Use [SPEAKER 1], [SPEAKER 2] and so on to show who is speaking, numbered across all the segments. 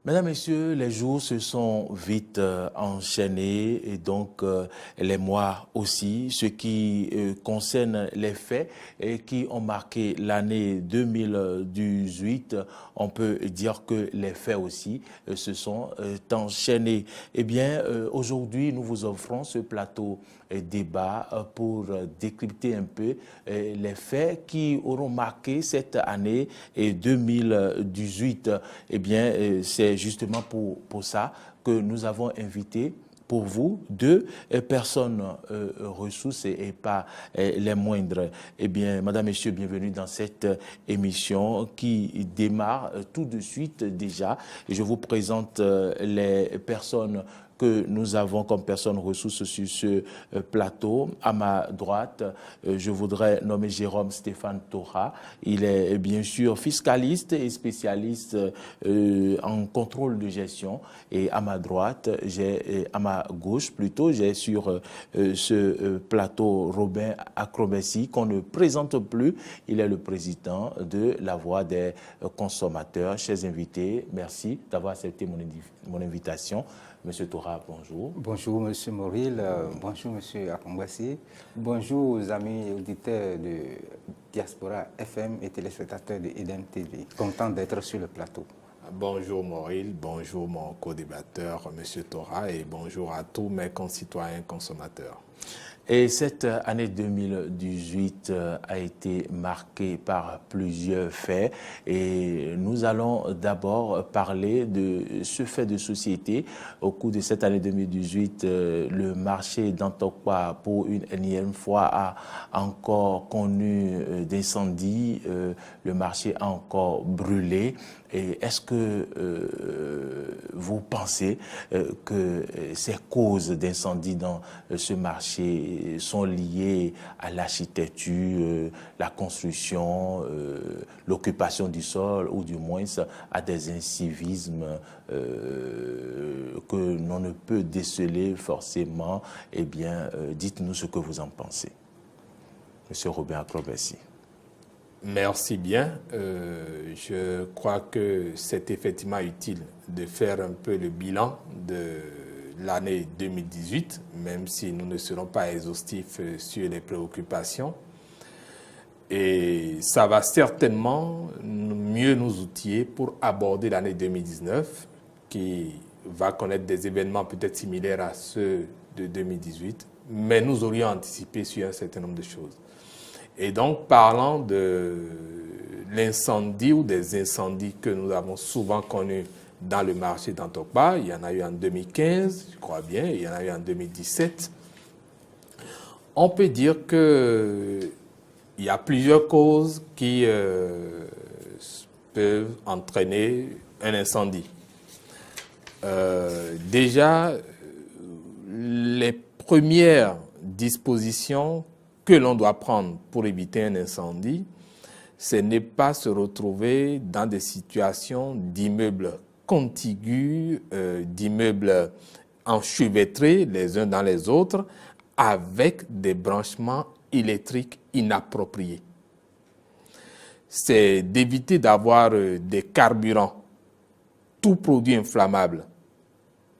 [SPEAKER 1] Mesdames, Messieurs, les jours se sont vite enchaînés et donc les mois aussi, ce qui concerne les faits et qui ont marqué l'année 2018, on peut dire que les faits aussi se sont enchaînés. Eh bien, aujourd'hui, nous vous offrons ce plateau débat pour décrypter un peu les faits qui auront marqué cette année 2018. Eh bien, c'est justement pour ça que nous avons invité pour vous deux personnes ressources et pas les moindres. Eh bien, Madame, Messieurs, bienvenue dans cette émission qui démarre tout de suite déjà. Et je vous présente les personnes que nous avons comme personnes ressources sur ce plateau. À ma droite, je voudrais nommer Jérôme Stéphane Tora. Il est bien sûr fiscaliste et spécialiste en contrôle de gestion. Et à ma droite, à ma gauche plutôt, j'ai sur ce plateau Robin Acrobatie qu'on ne présente plus. Il est le président de la Voix des consommateurs. Chers invités, merci d'avoir accepté mon invitation. Monsieur Tora, bonjour.
[SPEAKER 2] Bonjour, Monsieur Moril. Bonjour, Monsieur Akombassi. Bonjour aux amis auditeurs de Diaspora FM et téléspectateurs de Eden TV. Content d'être sur le plateau.
[SPEAKER 3] Bonjour Moril, bonjour mon co-débatteur, Monsieur Tora, et bonjour à tous mes concitoyens consommateurs.
[SPEAKER 1] Et cette année 2018 a été marquée par plusieurs faits et nous allons d'abord parler de ce fait de société. Au cours de cette année 2018, le marché d'Antokwa pour une énième fois a encore connu d'incendie. Le marché a encore brûlé. Et est-ce que vous pensez que ces causes d'incendie dans ce marché sont liées à l'architecture, la construction, l'occupation du sol ou du moins à des incivismes que l'on ne peut déceler forcément? Eh bien, dites-nous ce que vous en pensez. Monsieur Robin Acrobatie.
[SPEAKER 3] Merci bien. Je crois que c'est effectivement utile de faire un peu le bilan de l'année 2018, même si nous ne serons pas exhaustifs sur les préoccupations. Et ça va certainement mieux nous outiller pour aborder l'année 2019, qui va connaître des événements peut-être similaires à ceux de 2018, mais nous aurions anticipé sur un certain nombre de choses. Et donc, parlant de l'incendie ou des incendies que nous avons souvent connus dans le marché d'Antokwa, il y en a eu en 2015, je crois bien, il y en a eu en 2017, on peut dire qu'il y a plusieurs causes qui peuvent entraîner un incendie. Déjà, les premières dispositions que l'on doit prendre pour éviter un incendie, ce n'est pas se retrouver dans des situations d'immeubles contigus, d'immeubles enchevêtrés les uns dans les autres, avec des branchements électriques inappropriés. C'est d'éviter d'avoir des carburants, tout produit inflammable,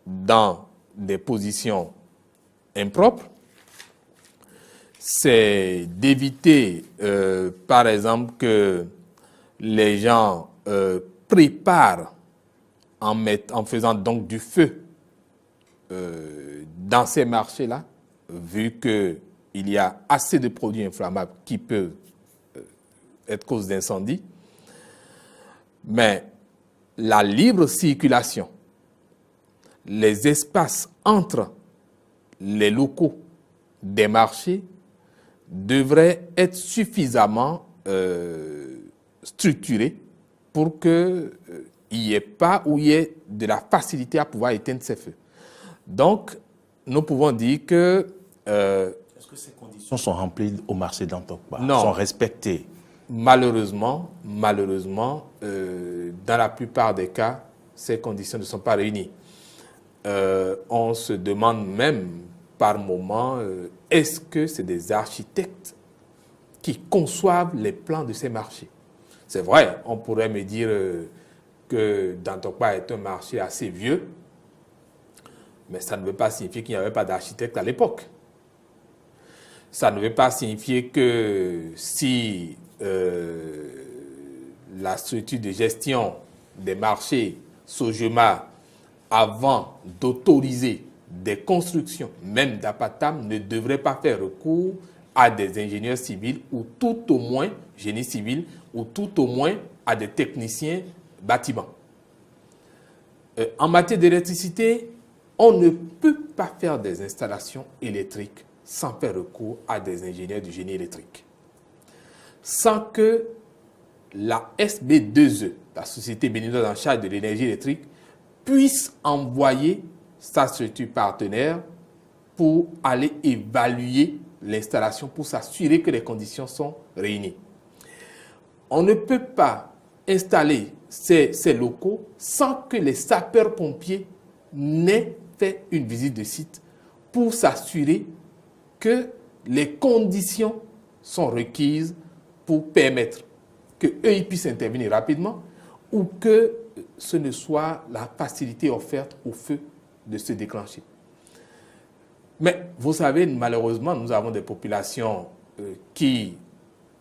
[SPEAKER 3] dans des positions impropres. C'est d'éviter, par exemple, que les gens préparent en faisant donc du feu dans ces marchés-là, vu qu'il y a assez de produits inflammables qui peuvent être cause d'incendie. Mais la libre circulation, les espaces entre les locaux des marchés devrait être suffisamment structuré pour qu'il n'y ait pas ou il y ait de la facilité à pouvoir éteindre ces feux. Donc, nous pouvons dire que...
[SPEAKER 1] Est-ce que ces conditions sont remplies au marché d'Antokwa?
[SPEAKER 3] Non.
[SPEAKER 1] Sont respectées?
[SPEAKER 3] Malheureusement, dans la plupart des cas, ces conditions ne sont pas réunies. On se demande même par moment, est-ce que c'est des architectes qui conçoivent les plans de ces marchés? C'est vrai, on pourrait me dire, que Dantokpa est un marché assez vieux, mais ça ne veut pas signifier qu'il n'y avait pas d'architecte à l'époque. Ça ne veut pas signifier que si la structure de gestion des marchés Sogema, avant d'autoriser des constructions, même d'Apatam, ne devrait pas faire recours à des ingénieurs civils ou tout au moins génie civil ou tout au moins à des techniciens bâtiments. En matière d'électricité, on ne peut pas faire des installations électriques sans faire recours à des ingénieurs du génie électrique. Sans que la SB2E, la société béninoise en charge de l'énergie électrique, puisse envoyer sa structure partenaire pour aller évaluer l'installation, pour s'assurer que les conditions sont réunies. On ne peut pas installer ces locaux sans que les sapeurs-pompiers n'aient fait une visite de site pour s'assurer que les conditions sont requises pour permettre qu'eux puissent intervenir rapidement ou que ce ne soit la facilité offerte au feu de se déclencher. Mais vous savez, malheureusement, nous avons des populations qui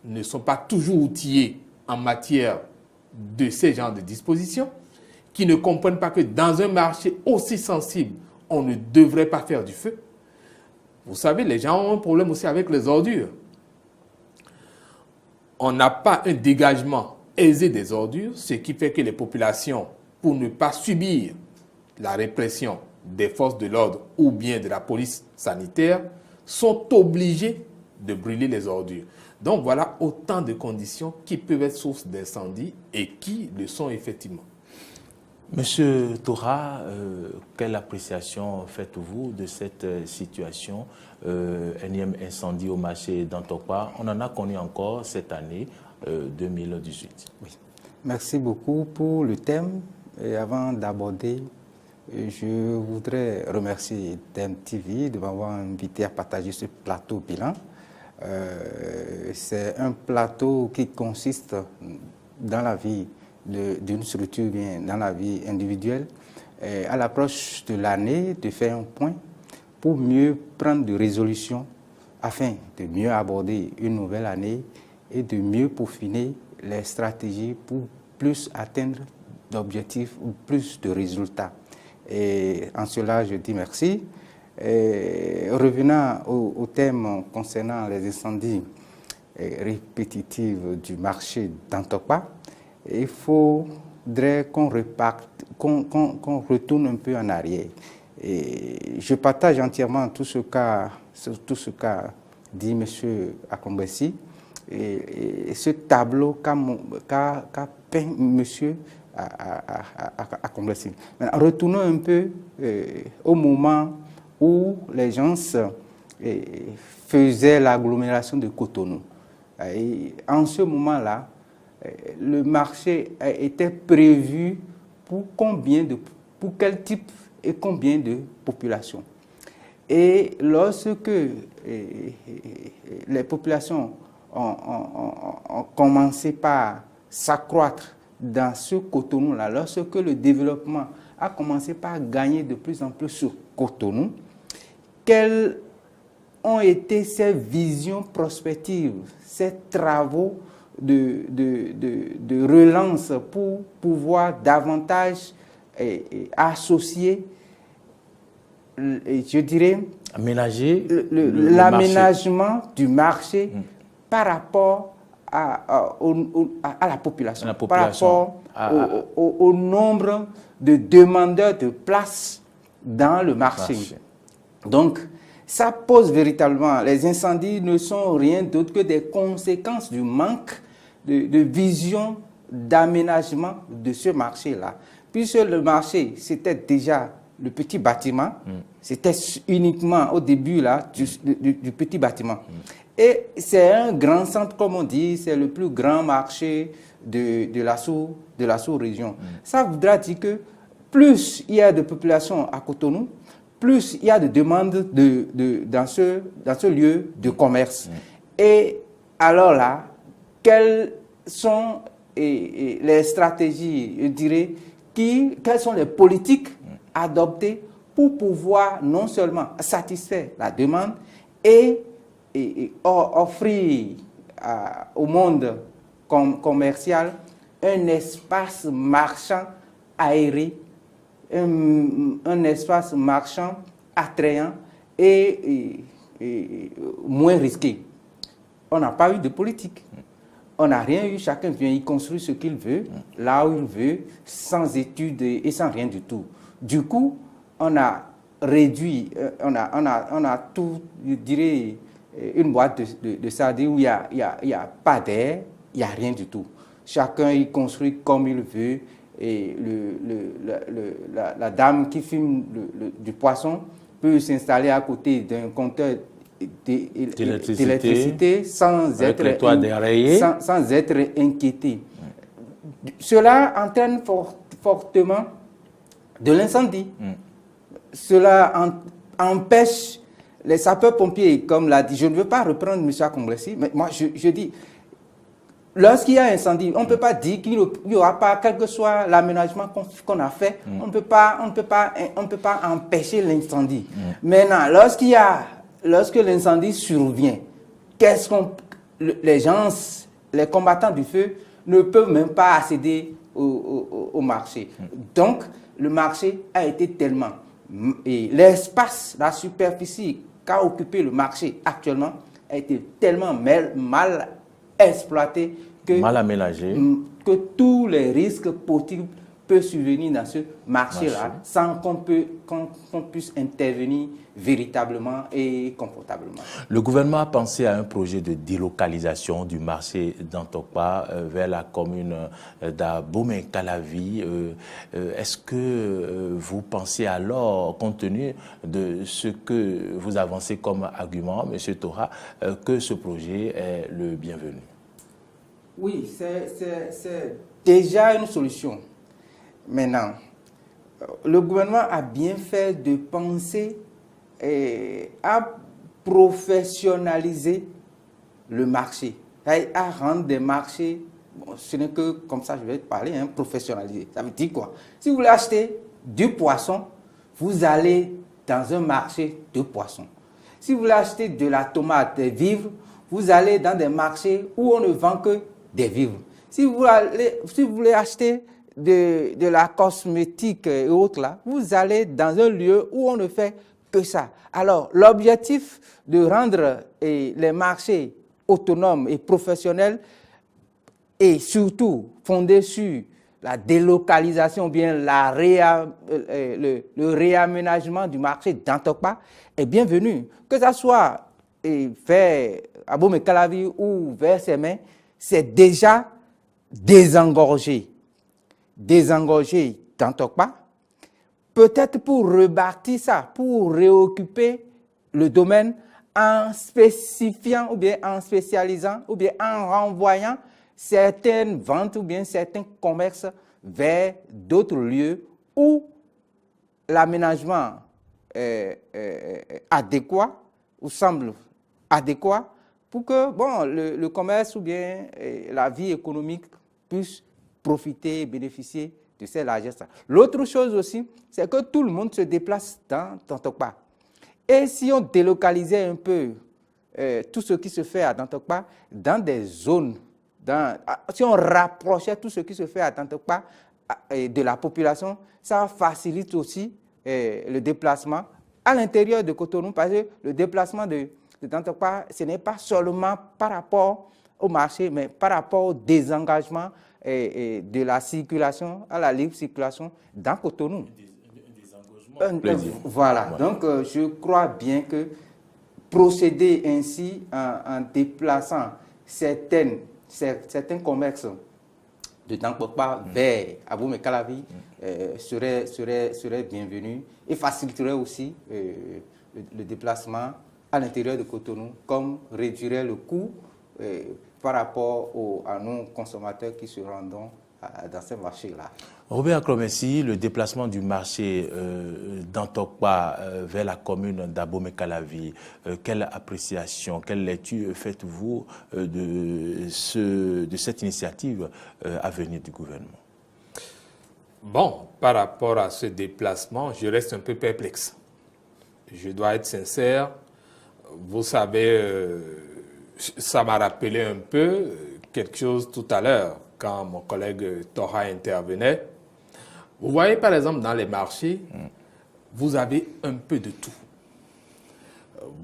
[SPEAKER 3] ne sont pas toujours outillées en matière de ces genres de dispositions, qui ne comprennent pas que dans un marché aussi sensible, on ne devrait pas faire du feu. Vous savez, les gens ont un problème aussi avec les ordures. On n'a pas un dégagement aisé des ordures, ce qui fait que les populations, pour ne pas subir la répression des forces de l'ordre ou bien de la police sanitaire, sont obligées de brûler les ordures. Donc voilà autant de conditions qui peuvent être source d'incendie et qui le sont effectivement.
[SPEAKER 1] Monsieur Tora, quelle appréciation faites-vous de cette situation, énième incendie au marché d'Antokpa? On en a connu encore cette année 2018.
[SPEAKER 2] Oui. Merci beaucoup pour le thème. Et avant d'aborder, je voudrais remercier DEM-TV de m'avoir invité à partager ce plateau bilan. C'est un plateau qui consiste dans la vie d'une structure, bien dans la vie individuelle, à l'approche de l'année, de faire un point pour mieux prendre des résolutions afin de mieux aborder une nouvelle année et de mieux peaufiner les stratégies pour plus atteindre d'objectifs ou plus de résultats. Et en cela, je dis merci. Et revenant au thème concernant les incendies répétitifs du marché d'Antokpa, il faudrait qu'on retourne un peu en arrière. Et je partage entièrement tout ce qu'a dit M. Akombessi et ce tableau qu'a peint M. Akombessi. Maintenant, retournons un peu au moment où les gens faisaient l'agglomération de Cotonou. Et en ce moment-là, le marché était prévu pour quel type et combien de populations. Et lorsque les populations ont commencé par s'accroître dans ce Cotonou-là, lorsque le développement a commencé par gagner de plus en plus sur Cotonou, quelles ont été ces visions prospectives, ces travaux de relance pour pouvoir davantage associer, je dirais,
[SPEAKER 1] aménager
[SPEAKER 2] l'aménagement du marché par rapport à la population, par rapport au nombre de demandeurs de places dans le marché. Donc, ça pose véritablement, les incendies ne sont rien d'autre que des conséquences du manque de vision d'aménagement de ce marché-là. Puisque le marché, c'était déjà le petit bâtiment, c'était uniquement au début là, du petit bâtiment. Et c'est un grand centre, comme on dit, c'est le plus grand marché de la sous-région. Ça voudra dire que plus il y a de population à Cotonou, plus il y a de demandes dans ce lieu de commerce. Et alors là, quelles sont les stratégies, je dirais, quelles sont les politiques adoptées pour pouvoir non seulement satisfaire la demande et offrir au monde commercial un espace marchand aéré, un espace marchand attrayant et moins risqué. On n'a pas eu de politique. On n'a rien eu, chacun vient y construire ce qu'il veut, là où il veut, sans études et sans rien du tout. Du coup, on a réduit, on a tout, je dirais, une boîte de sardines où il n'y a pas d'air, il n'y a rien du tout. Chacun y construit comme il veut. Et la dame qui fume du poisson peut s'installer à côté d'un compteur d'électricité sans être inquiété. Cela entraîne fortement de l'incendie. Cela empêche les sapeurs-pompiers, comme l'a dit. Je ne veux pas reprendre M. Akombressi, mais moi je dis, lorsqu'il y a un incendie, on ne peut pas dire qu'il n'y aura pas, quel que soit l'aménagement qu'on a fait, on ne peut pas empêcher l'incendie. Maintenant, lorsque l'incendie survient, les combattants du feu ne peuvent même pas accéder au marché. Donc, le marché a été tellement... Et l'espace, la superficie qu'a occupé le marché actuellement a été tellement mal exploité
[SPEAKER 1] mal aménagé,
[SPEAKER 2] que tous les risques possibles peuvent survenir dans ce marché-là sans qu'on puisse intervenir véritablement et confortablement.
[SPEAKER 1] Le gouvernement a pensé à un projet de délocalisation du marché d'Antokpa vers la commune d'Abomey-Calavi. Est-ce que vous pensez alors, compte tenu de ce que vous avancez comme argument, M. Tora, que ce projet est le bienvenu?
[SPEAKER 2] Oui, c'est déjà une solution. Maintenant, le gouvernement a bien fait de penser à professionnaliser le marché, à rendre des marchés, bon, ce n'est que comme ça je vais parler, professionnaliser. Ça veut dire quoi? Si vous voulez acheter du poisson, vous allez dans un marché de poissons. Si vous voulez acheter de la tomate, des vivres, vous allez dans des marchés où on ne vend que des vivres. Si vous voulez acheter de la cosmétique et autres, là, vous allez dans un lieu où on ne fait que ça. Alors, l'objectif de rendre les marchés autonomes et professionnels et surtout fondé sur la délocalisation ou bien le réaménagement du marché d'Antokpa est bienvenu. Que ça soit vers Abomey-Calavi ou vers Sémé, c'est déjà désengorgé d'Antokpa, peut-être pour rebâtir ça, pour réoccuper le domaine en spécifiant ou bien en spécialisant ou bien en renvoyant certaines ventes ou bien certains commerces vers d'autres lieux où l'aménagement adéquat ou semble adéquat pour que le commerce ou bien la vie économique puisse profiter et bénéficier de ces largesses. L'autre chose aussi, c'est que tout le monde se déplace dans Antokpa. Et si on délocalisait un peu tout ce qui se fait à Antokpa dans des zones, si on rapprochait tout ce qui se fait à Antokpa de la population, ça facilite aussi le déplacement à l'intérieur de Cotonou, parce que le déplacement de Antokpa, ce n'est pas seulement par rapport au marché, mais par rapport au désengagement de la circulation à la libre circulation dans Cotonou. Voilà, donc je crois bien que procéder ainsi en déplaçant certains commerces de Antokpa vers Abomey-Calavi serait bienvenu et faciliterait aussi le déplacement à l'intérieur de Cotonou, comme réduirait le coût par rapport à nos consommateurs qui se rendront dans ces marchés-là.
[SPEAKER 1] Robert Aklomessi, le déplacement du marché d'Antokpa vers la commune d'Abomey-Calavi, quelle appréciation, quelle lecture faites-vous de cette initiative à venir du gouvernement?
[SPEAKER 3] Bon, par rapport à ce déplacement, je reste un peu perplexe. Je dois être sincère. Vous savez, ça m'a rappelé un peu quelque chose tout à l'heure, quand mon collègue Tora intervenait. Vous voyez, par exemple, dans les marchés, vous avez un peu de tout.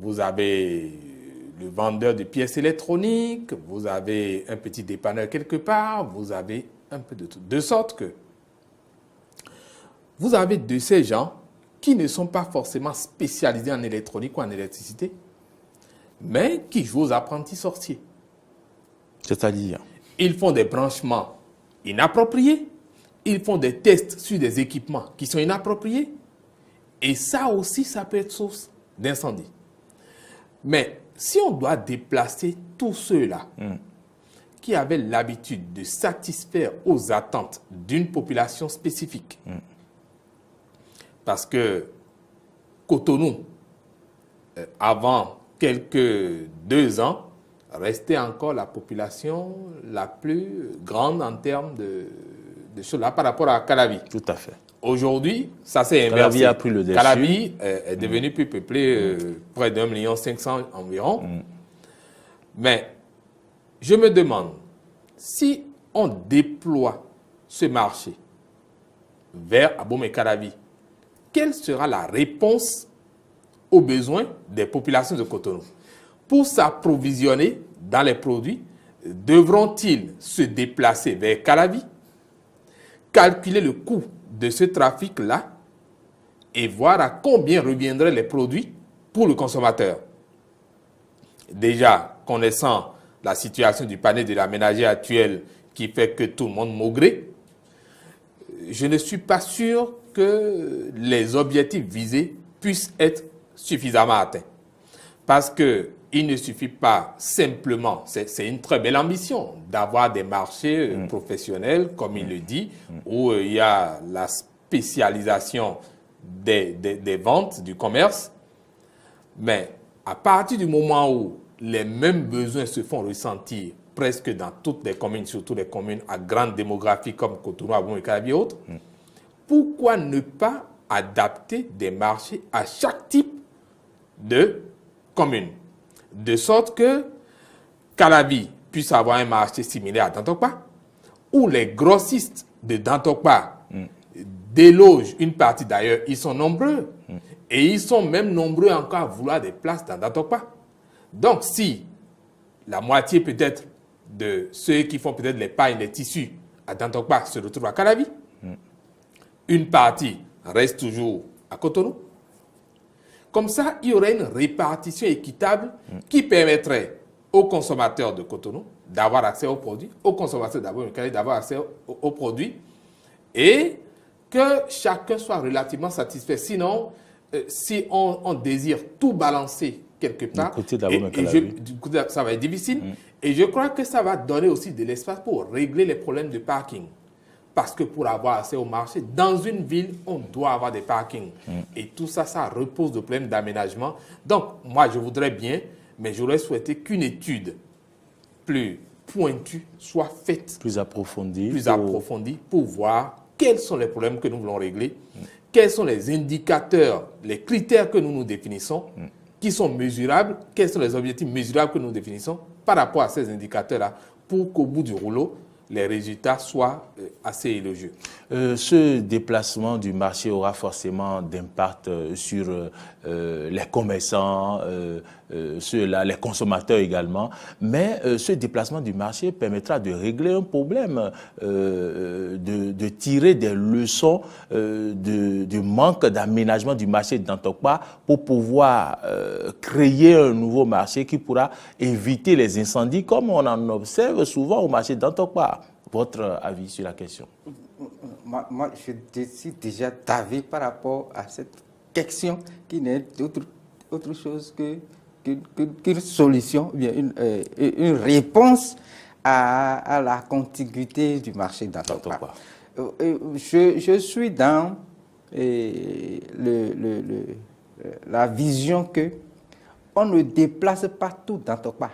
[SPEAKER 3] Vous avez le vendeur de pièces électroniques, vous avez un petit dépanneur quelque part, vous avez un peu de tout. De sorte que vous avez de ces gens qui ne sont pas forcément spécialisés en électronique ou en électricité, mais qui jouent aux apprentis sorciers.
[SPEAKER 1] C'est-à-dire?
[SPEAKER 3] Ils font des branchements inappropriés, ils font des tests sur des équipements qui sont inappropriés, et ça aussi, ça peut être source d'incendie. Mais si on doit déplacer tous ceux-là qui avaient l'habitude de satisfaire aux attentes d'une population spécifique, parce que Cotonou, avant quelques 2 ans, restait encore la population la plus grande en termes de choses là par rapport à Calavi.
[SPEAKER 1] Tout à fait.
[SPEAKER 3] Aujourd'hui, ça s'est inversé.
[SPEAKER 1] Calavi a pris le dessus.
[SPEAKER 3] Calavi est devenu plus peuplé, près d'1,5 million environ. Mais je me demande, si on déploie ce marché vers Abomey-Calavi, quelle sera la réponse aux besoins des populations de Cotonou? Pour s'approvisionner dans les produits, devront-ils se déplacer vers Calavi, calculer le coût de ce trafic-là et voir à combien reviendraient les produits pour le consommateur? Déjà, connaissant la situation du panier de la ménagère actuelle qui fait que tout le monde maugrait, je ne suis pas sûr que les objectifs visés puissent être suffisamment atteints. Parce qu'il ne suffit pas simplement, c'est une très belle ambition, d'avoir des marchés professionnels, comme il le dit, où il y a la spécialisation des ventes, du commerce. Mais à partir du moment où les mêmes besoins se font ressentir presque dans toutes les communes, surtout les communes à grande démographie comme Cotonou, Abomey-Calavi et autres, pourquoi ne pas adapter des marchés à chaque type de commune, de sorte que Calavi puisse avoir un marché similaire à Dantokpa, où les grossistes de Dantokpa délogent une partie, d'ailleurs, ils sont nombreux, et ils sont même nombreux encore à vouloir des places dans Dantokpa. Donc, si la moitié peut-être de ceux qui font peut-être les pailles, les tissus à Dantokpa se retrouvent à Calavi, une partie reste toujours à Cotonou. Comme ça, il y aurait une répartition équitable qui permettrait aux consommateurs de Cotonou d'avoir accès aux produits, aux consommateurs d'Abomey-Calavi d'avoir accès aux produits, et que chacun soit relativement satisfait. Sinon, si on désire tout balancer quelque part, du côté ça va être difficile. Et je crois que ça va donner aussi de l'espace pour régler les problèmes de parking. Parce que pour avoir accès au marché, dans une ville, on doit avoir des parkings. Et tout ça, ça repose de problèmes d'aménagement. Donc, moi, je voudrais bien, mais j'aurais souhaité qu'une étude plus pointue soit faite.
[SPEAKER 1] Plus approfondie.
[SPEAKER 3] Pour voir quels sont les problèmes que nous voulons régler, quels sont les indicateurs, les critères que nous nous définissons, qui sont mesurables, quels sont les objectifs mesurables que nous définissons par rapport à ces indicateurs-là, pour qu'au bout du rouleau, les résultats soient assez élogieux.
[SPEAKER 1] Ce déplacement du marché aura forcément d'impact sur les commerçants, ceux-là, les consommateurs également. Mais ce déplacement du marché permettra de régler un problème, de tirer des leçons du manque d'aménagement du marché d'Antokpa pour pouvoir créer un nouveau marché qui pourra éviter les incendies comme on en observe souvent au marché d'Antokpa. Votre avis sur la question?
[SPEAKER 2] Moi, je suis déjà d'avis par rapport à cette question qui n'est autre chose qu'une solution, bien une réponse à la contiguïté du marché d'Antokpa. Je suis dans la vision que on ne déplace pas tout d'Antokpa.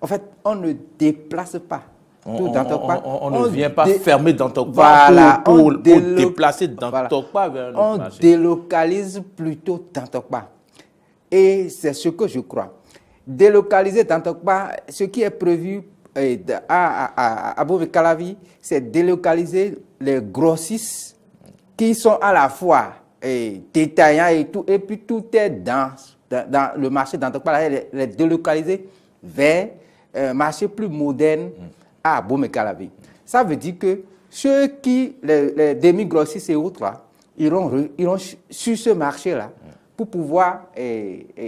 [SPEAKER 2] En fait, on ne déplace pas tout d'Antokpa.
[SPEAKER 1] On ne vient pas fermer d'Antokpa pour déplacer d'Antokpa vers un autre marché.
[SPEAKER 2] On délocalise plutôt d'Antokpa. Et c'est ce que je crois. Délocaliser d'Antokpa, ce qui est prévu à Bové-Calavi, c'est délocaliser les grossistes qui sont à la fois détaillants et tout, et puis tout est dans le marché d'Antokpa, les délocaliser vers un marché plus moderne à Bové-Calavi. Ça veut dire que ceux qui, les demi-grossistes et autres, là, iront sur ce marché-là pour pouvoir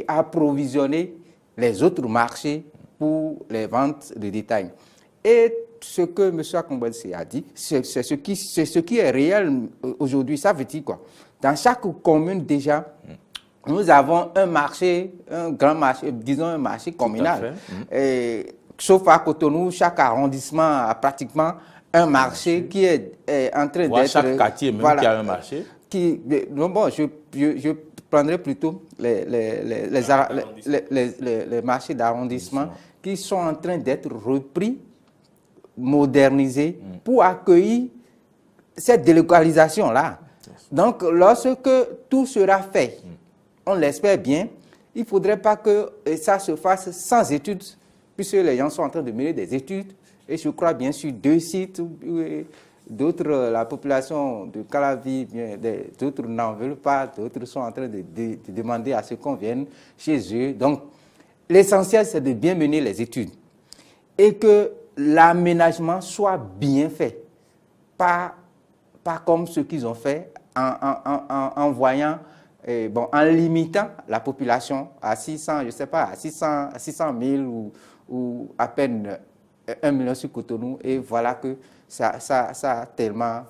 [SPEAKER 2] approvisionner les autres marchés pour les ventes de détail. Et ce que M. Akombadse a dit, c'est ce qui est réel aujourd'hui. Ça veut dire quoi? Dans chaque commune, déjà, nous avons un marché, un grand marché, disons un marché communal. Sauf à Cotonou, chaque arrondissement a pratiquement un marché qui est en train d'être...
[SPEAKER 1] Chaque quartier même qui a un marché.
[SPEAKER 2] Bon, je prendrai plutôt les marchés d'arrondissement qui sont en train d'être repris, modernisés pour accueillir cette délocalisation-là. Donc, lorsque tout sera fait, on l'espère bien, il ne faudrait pas que ça se fasse sans études, puisque les gens sont en train de mener des études. Et je crois bien sûr 2 sites, d'autres, la population de Calavi, d'autres n'en veulent pas, d'autres sont en train de demander à ce qu'on vienne chez eux. Donc, l'essentiel, c'est de bien mener les études et que l'aménagement soit bien fait, pas comme ce qu'ils ont fait en voyant, en limitant la population à 600, je sais pas, à 600 000 ou à peine 1 million sur Cotonou, et voilà que ça a tellement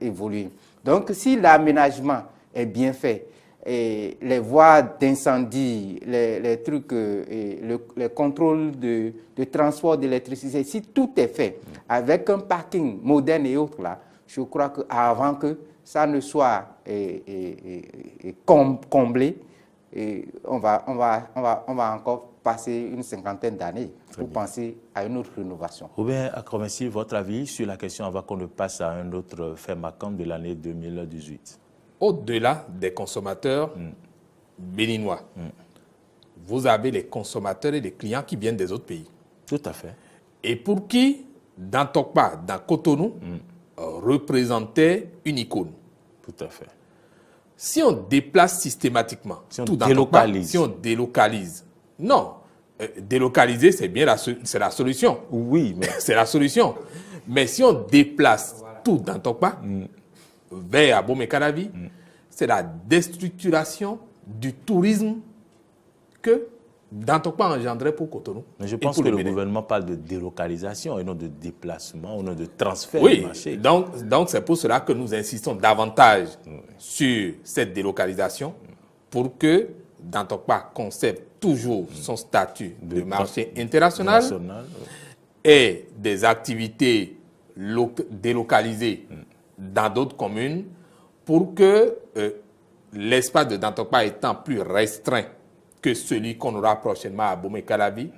[SPEAKER 2] évolué. Donc, si l'aménagement est bien fait, et les voies d'incendie, les trucs, les contrôles de transport d'électricité, si tout est fait avec un parking moderne et autres là, je crois qu'avant que ça ne soit comblé, on va encore passer une 50aine d'années pour penser à une autre rénovation.
[SPEAKER 1] Robert Akromessi, votre avis sur la question avant qu'on ne passe à un autre fait marquant de l'année 2018?
[SPEAKER 3] Au-delà des consommateurs béninois, vous avez les consommateurs et les clients qui viennent des autres pays.
[SPEAKER 1] Tout à fait.
[SPEAKER 3] Et pour qui, dans Tokpa, dans Cotonou, représentait une icône.
[SPEAKER 1] Tout à fait.
[SPEAKER 3] Si on déplace systématiquement,
[SPEAKER 1] si on délocalise.
[SPEAKER 3] Si on délocalise, non, délocaliser, c'est bien c'est la solution.
[SPEAKER 1] Oui, mais...
[SPEAKER 3] c'est la solution. Mais si on déplace tout dans Tokpa, vers Bové-Calavi, c'est la déstructuration du tourisme que Dantokpa engendrait pour Cotonou.
[SPEAKER 1] Mais je pense que le gouvernement parle de délocalisation et non de déplacement ou non de transfert
[SPEAKER 3] du
[SPEAKER 1] marché.
[SPEAKER 3] Donc c'est pour cela que nous insistons davantage sur cette délocalisation pour que Dantokpa conserve toujours son statut de marché international et des activités délocalisées dans d'autres communes pour que l'espace de Dantokpa étant plus restreint que celui qu'on aura prochainement à Bové-Calavi,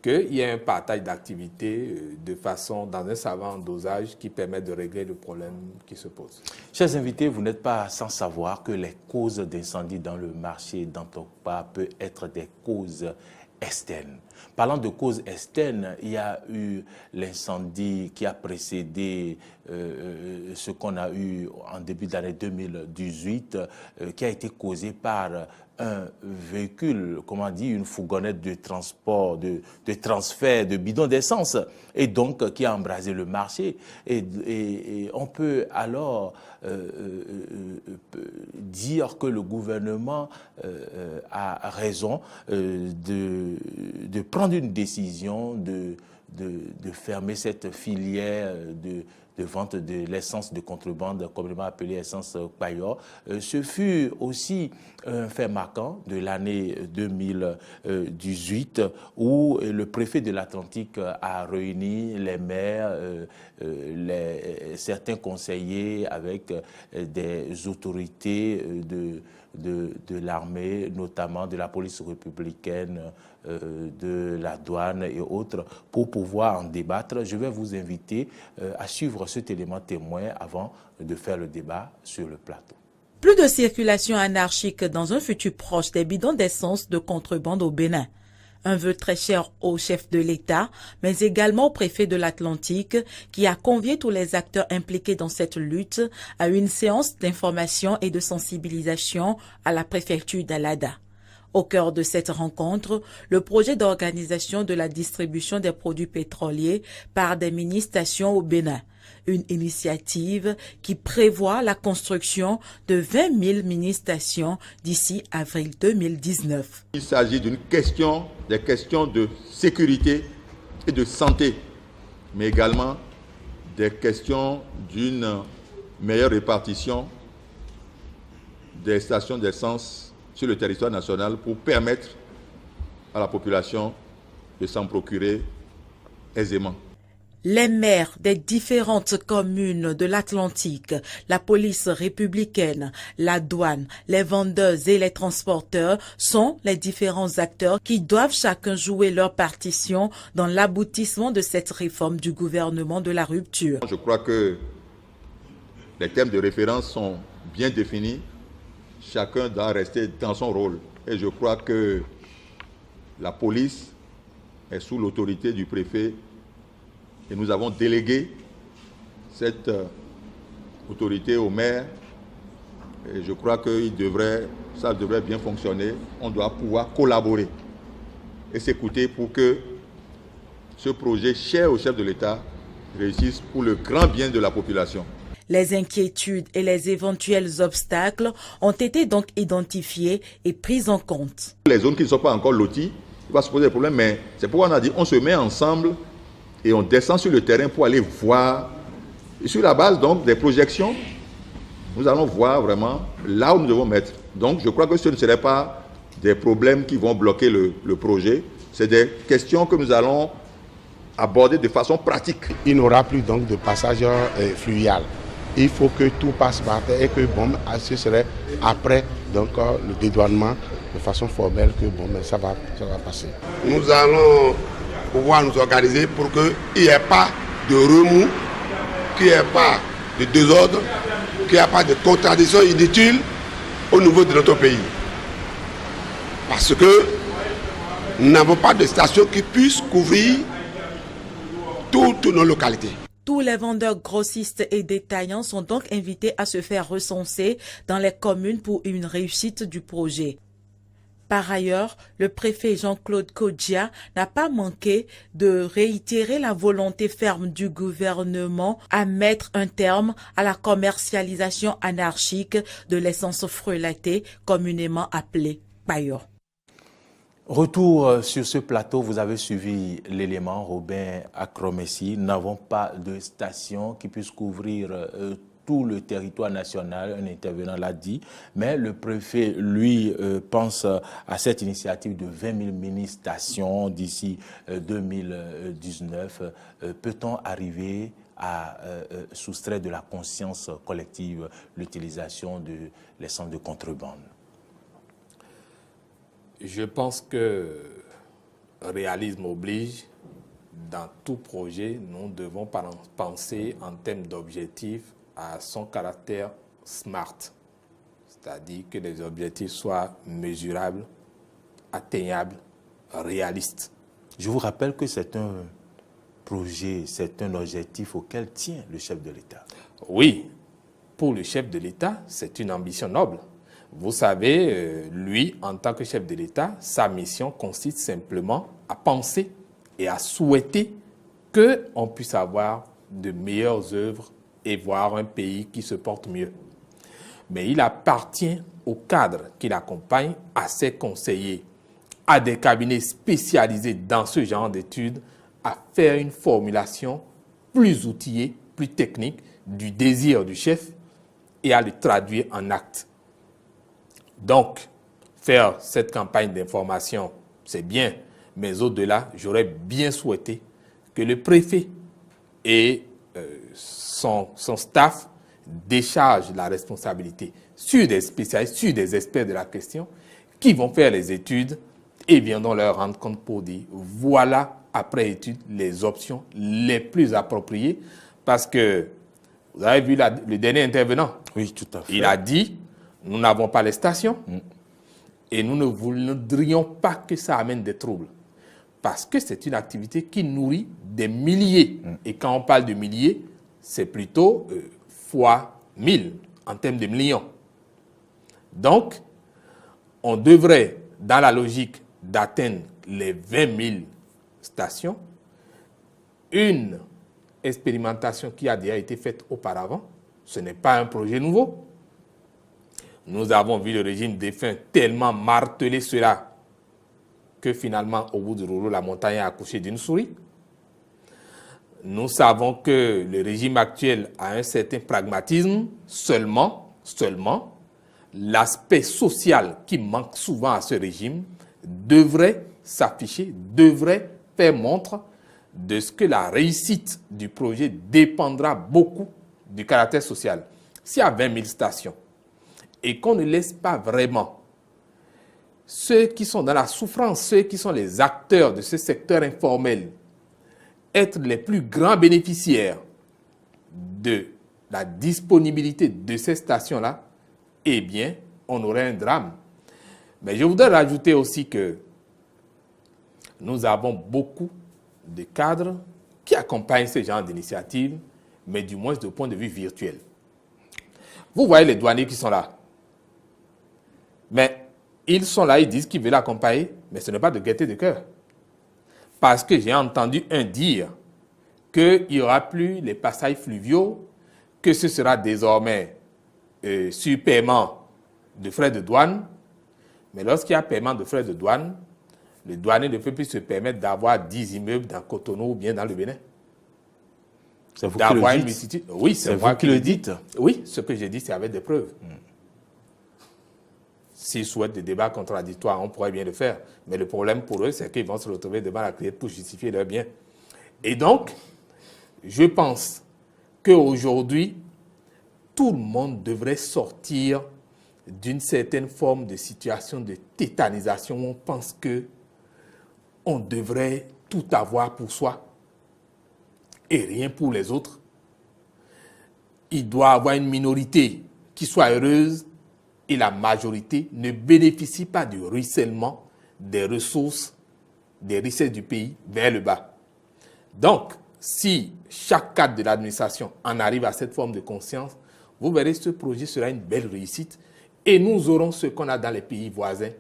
[SPEAKER 3] qu'il y ait un partage d'activités dans un savant dosage qui permet de régler le problème qui se pose.
[SPEAKER 1] Chers invités, vous n'êtes pas sans savoir que les causes d'incendie dans le marché d'Antokpa peuvent être des causes externes. Parlant de causes externes, il y a eu l'incendie qui a précédé ce qu'on a eu en début d'année 2018, qui a été causé par un véhicule, comment dire, une fourgonnette de transport, de transfert de bidons d'essence, et donc qui a embrasé le marché. Et on peut alors dire que le gouvernement a raison de prendre une décision fermer cette filière de vente de l'essence de contrebande, communément appelée essence Payor. Ce fut aussi un fait marquant de l'année 2018 où le préfet de l'Atlantique a réuni les maires, certains conseillers avec des autorités de l'armée, notamment de la police républicaine, de la douane et autres, pour pouvoir en débattre. Je vais vous inviter à suivre cet élément témoin avant de faire le débat sur le plateau.
[SPEAKER 4] Plus de circulation anarchique dans un futur proche des bidons d'essence de contrebande au Bénin. Un vœu très cher au chef de l'État, mais également au préfet de l'Atlantique, qui a convié tous les acteurs impliqués dans cette lutte à une séance d'information et de sensibilisation à la préfecture d'Alada. Au cœur de cette rencontre, le projet d'organisation de la distribution des produits pétroliers par des mini-stations au Bénin. Une initiative qui prévoit la construction de 20 000 mini-stations d'ici avril 2019.
[SPEAKER 5] Il s'agit des questions de sécurité et de santé, mais également des questions d'une meilleure répartition des stations d'essence sur le territoire national pour permettre à la population de s'en procurer aisément.
[SPEAKER 4] Les maires des différentes communes de l'Atlantique, la police républicaine, la douane, les vendeurs et les transporteurs sont les différents acteurs qui doivent chacun jouer leur partition dans l'aboutissement de cette réforme du gouvernement de la rupture.
[SPEAKER 5] Je crois que les thèmes de référence sont bien définis. Chacun doit rester dans son rôle. Et je crois que la police est sous l'autorité du préfet et nous avons délégué cette autorité au maire. Et je crois que ça devrait bien fonctionner. On doit pouvoir collaborer et s'écouter pour que ce projet cher au chef de l'État réussisse pour le grand bien de la population.
[SPEAKER 4] Les inquiétudes et les éventuels obstacles ont été donc identifiés et pris en compte.
[SPEAKER 5] Les zones qui ne sont pas encore loties, il va se poser des problèmes, mais c'est pourquoi on a dit on se met ensemble et on descend sur le terrain pour aller voir. Et sur la base donc des projections, nous allons voir vraiment là où nous devons mettre. Donc je crois que ce ne serait pas des problèmes qui vont bloquer le projet, c'est des questions que nous allons aborder de façon pratique.
[SPEAKER 6] Il n'aura plus donc de passage fluvial. Il faut que tout passe par terre et que ce serait après donc, le dédouanement de façon formelle que ça va passer.
[SPEAKER 7] Nous allons pouvoir nous organiser pour qu'il n'y ait pas de remous, qu'il n'y ait pas de désordre, qu'il n'y ait pas de contradictions inutiles au niveau de notre pays. Parce que nous n'avons pas de station qui puisse couvrir toutes nos localités.
[SPEAKER 4] Tous les vendeurs grossistes et détaillants sont donc invités à se faire recenser dans les communes pour une réussite du projet. Par ailleurs, le préfet Jean-Claude Kodjia n'a pas manqué de réitérer la volonté ferme du gouvernement à mettre un terme à la commercialisation anarchique de l'essence frelatée, communément appelée Payor.
[SPEAKER 1] Retour sur ce plateau, vous avez suivi l'élément Robin Akromessi. Nous n'avons pas de station qui puisse couvrir tout le territoire national, un intervenant l'a dit, mais le préfet, lui, pense à cette initiative de 20 000 mini-stations d'ici 2019. Peut-on arriver à soustraire de la conscience collective l'utilisation de l'essence de contrebande?
[SPEAKER 3] Je pense que réalisme oblige, dans tout projet, nous devons penser en termes d'objectifs à son caractère SMART, c'est-à-dire que les objectifs soient mesurables, atteignables, réalistes.
[SPEAKER 1] Je vous rappelle que c'est un projet, c'est un objectif auquel tient le chef de l'État.
[SPEAKER 3] Oui, pour le chef de l'État, c'est une ambition noble. Vous savez, lui, en tant que chef de l'État, sa mission consiste simplement à penser et à souhaiter qu'on puisse avoir de meilleures œuvres et voir un pays qui se porte mieux. Mais il appartient au cadre qui l'accompagne, à ses conseillers, à des cabinets spécialisés dans ce genre d'études, à faire une formulation plus outillée, plus technique du désir du chef et à le traduire en actes. Donc, faire cette campagne d'information, c'est bien, mais au-delà, j'aurais bien souhaité que le préfet et son staff déchargent la responsabilité sur des spécialistes, sur des experts de la question, qui vont faire les études et viendront leur rendre compte pour dire, voilà, après étude, les options les plus appropriées, parce que vous avez vu le dernier intervenant.
[SPEAKER 1] Oui, tout à fait.
[SPEAKER 3] Il a dit, nous n'avons pas les stations et nous ne voudrions pas que ça amène des troubles. Parce que c'est une activité qui nourrit des milliers. Et quand on parle de milliers, c'est plutôt fois 1000 en termes de millions. Donc, on devrait, dans la logique d'atteindre les 20 000 stations, une expérimentation qui a déjà été faite auparavant, ce n'est pas un projet nouveau. Nous avons vu le régime défunt tellement marteler cela que finalement, au bout du rouleau, la montagne a accouché d'une souris. Nous savons que le régime actuel a un certain pragmatisme, seulement, l'aspect social qui manque souvent à ce régime devrait s'afficher, devrait faire montre de ce que la réussite du projet dépendra beaucoup du caractère social. S'il y a 20 000 stations et qu'on ne laisse pas vraiment ceux qui sont dans la souffrance, ceux qui sont les acteurs de ce secteur informel, être les plus grands bénéficiaires de la disponibilité de ces stations-là, eh bien, on aurait un drame. Mais je voudrais rajouter aussi que nous avons beaucoup de cadres qui accompagnent ce genre d'initiative, mais du moins de point de vue virtuel. Vous voyez les douaniers qui sont là. Mais ils sont là, ils disent qu'ils veulent accompagner, mais ce n'est pas de gaieté de cœur. Parce que j'ai entendu un dire qu'il n'y aura plus les passages fluviaux, que ce sera désormais sur paiement de frais de douane. Mais lorsqu'il y a paiement de frais de douane, le douanier ne peut plus se permettre d'avoir 10 immeubles dans Cotonou ou bien dans le Bénin.
[SPEAKER 1] C'est vous qui le dites.
[SPEAKER 3] Oui, c'est moi qui le dites. Oui, ce que j'ai dit, c'est avec des preuves. S'ils souhaitent des débats contradictoires, on pourrait bien le faire. Mais le problème pour eux, c'est qu'ils vont se retrouver devant la criette pour justifier leur bien. Et donc, je pense qu'aujourd'hui, tout le monde devrait sortir d'une certaine forme de situation de tétanisation où on pense qu'on devrait tout avoir pour soi et rien pour les autres. Il doit y avoir une minorité qui soit heureuse et la majorité ne bénéficie pas du ruissellement des ressources, des richesses du pays vers le bas. Donc, si chaque cadre de l'administration en arrive à cette forme de conscience, vous verrez ce projet sera une belle réussite et nous aurons ce qu'on a dans les pays voisins,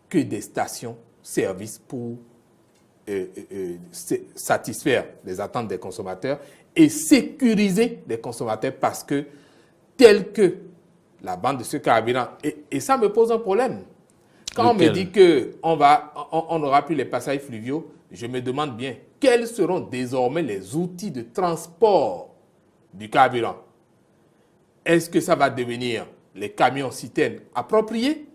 [SPEAKER 3] que des stations-service pour satisfaire les attentes des consommateurs et sécuriser les consommateurs parce que tel que la bande de ce carburant, et ça me pose un problème. Quand on me dit qu'on n'aura plus les passages fluviaux, je me demande bien quels seront désormais les outils de transport du carburant. Est-ce que ça va devenir les camions citernes appropriés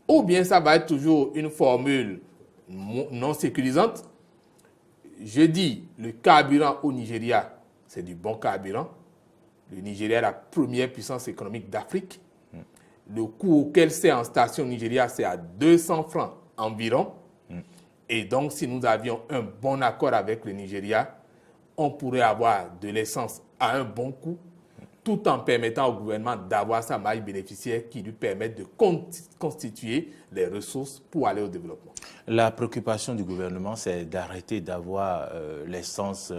[SPEAKER 3] ou bien ça va être toujours une formule non sécurisante? Je dis, le carburant au Nigeria, c'est du bon carburant. Le Nigeria est la première puissance économique d'Afrique. Le coût auquel c'est en station au Nigeria, c'est à 200 francs environ. Et donc, si nous avions un bon accord avec le Nigeria, on pourrait avoir de l'essence à un bon coût, tout en permettant au gouvernement d'avoir sa maille bénéficiaire qui lui permette de constituer les ressources pour aller au développement.
[SPEAKER 1] La préoccupation du gouvernement, c'est d'arrêter d'avoir l'essence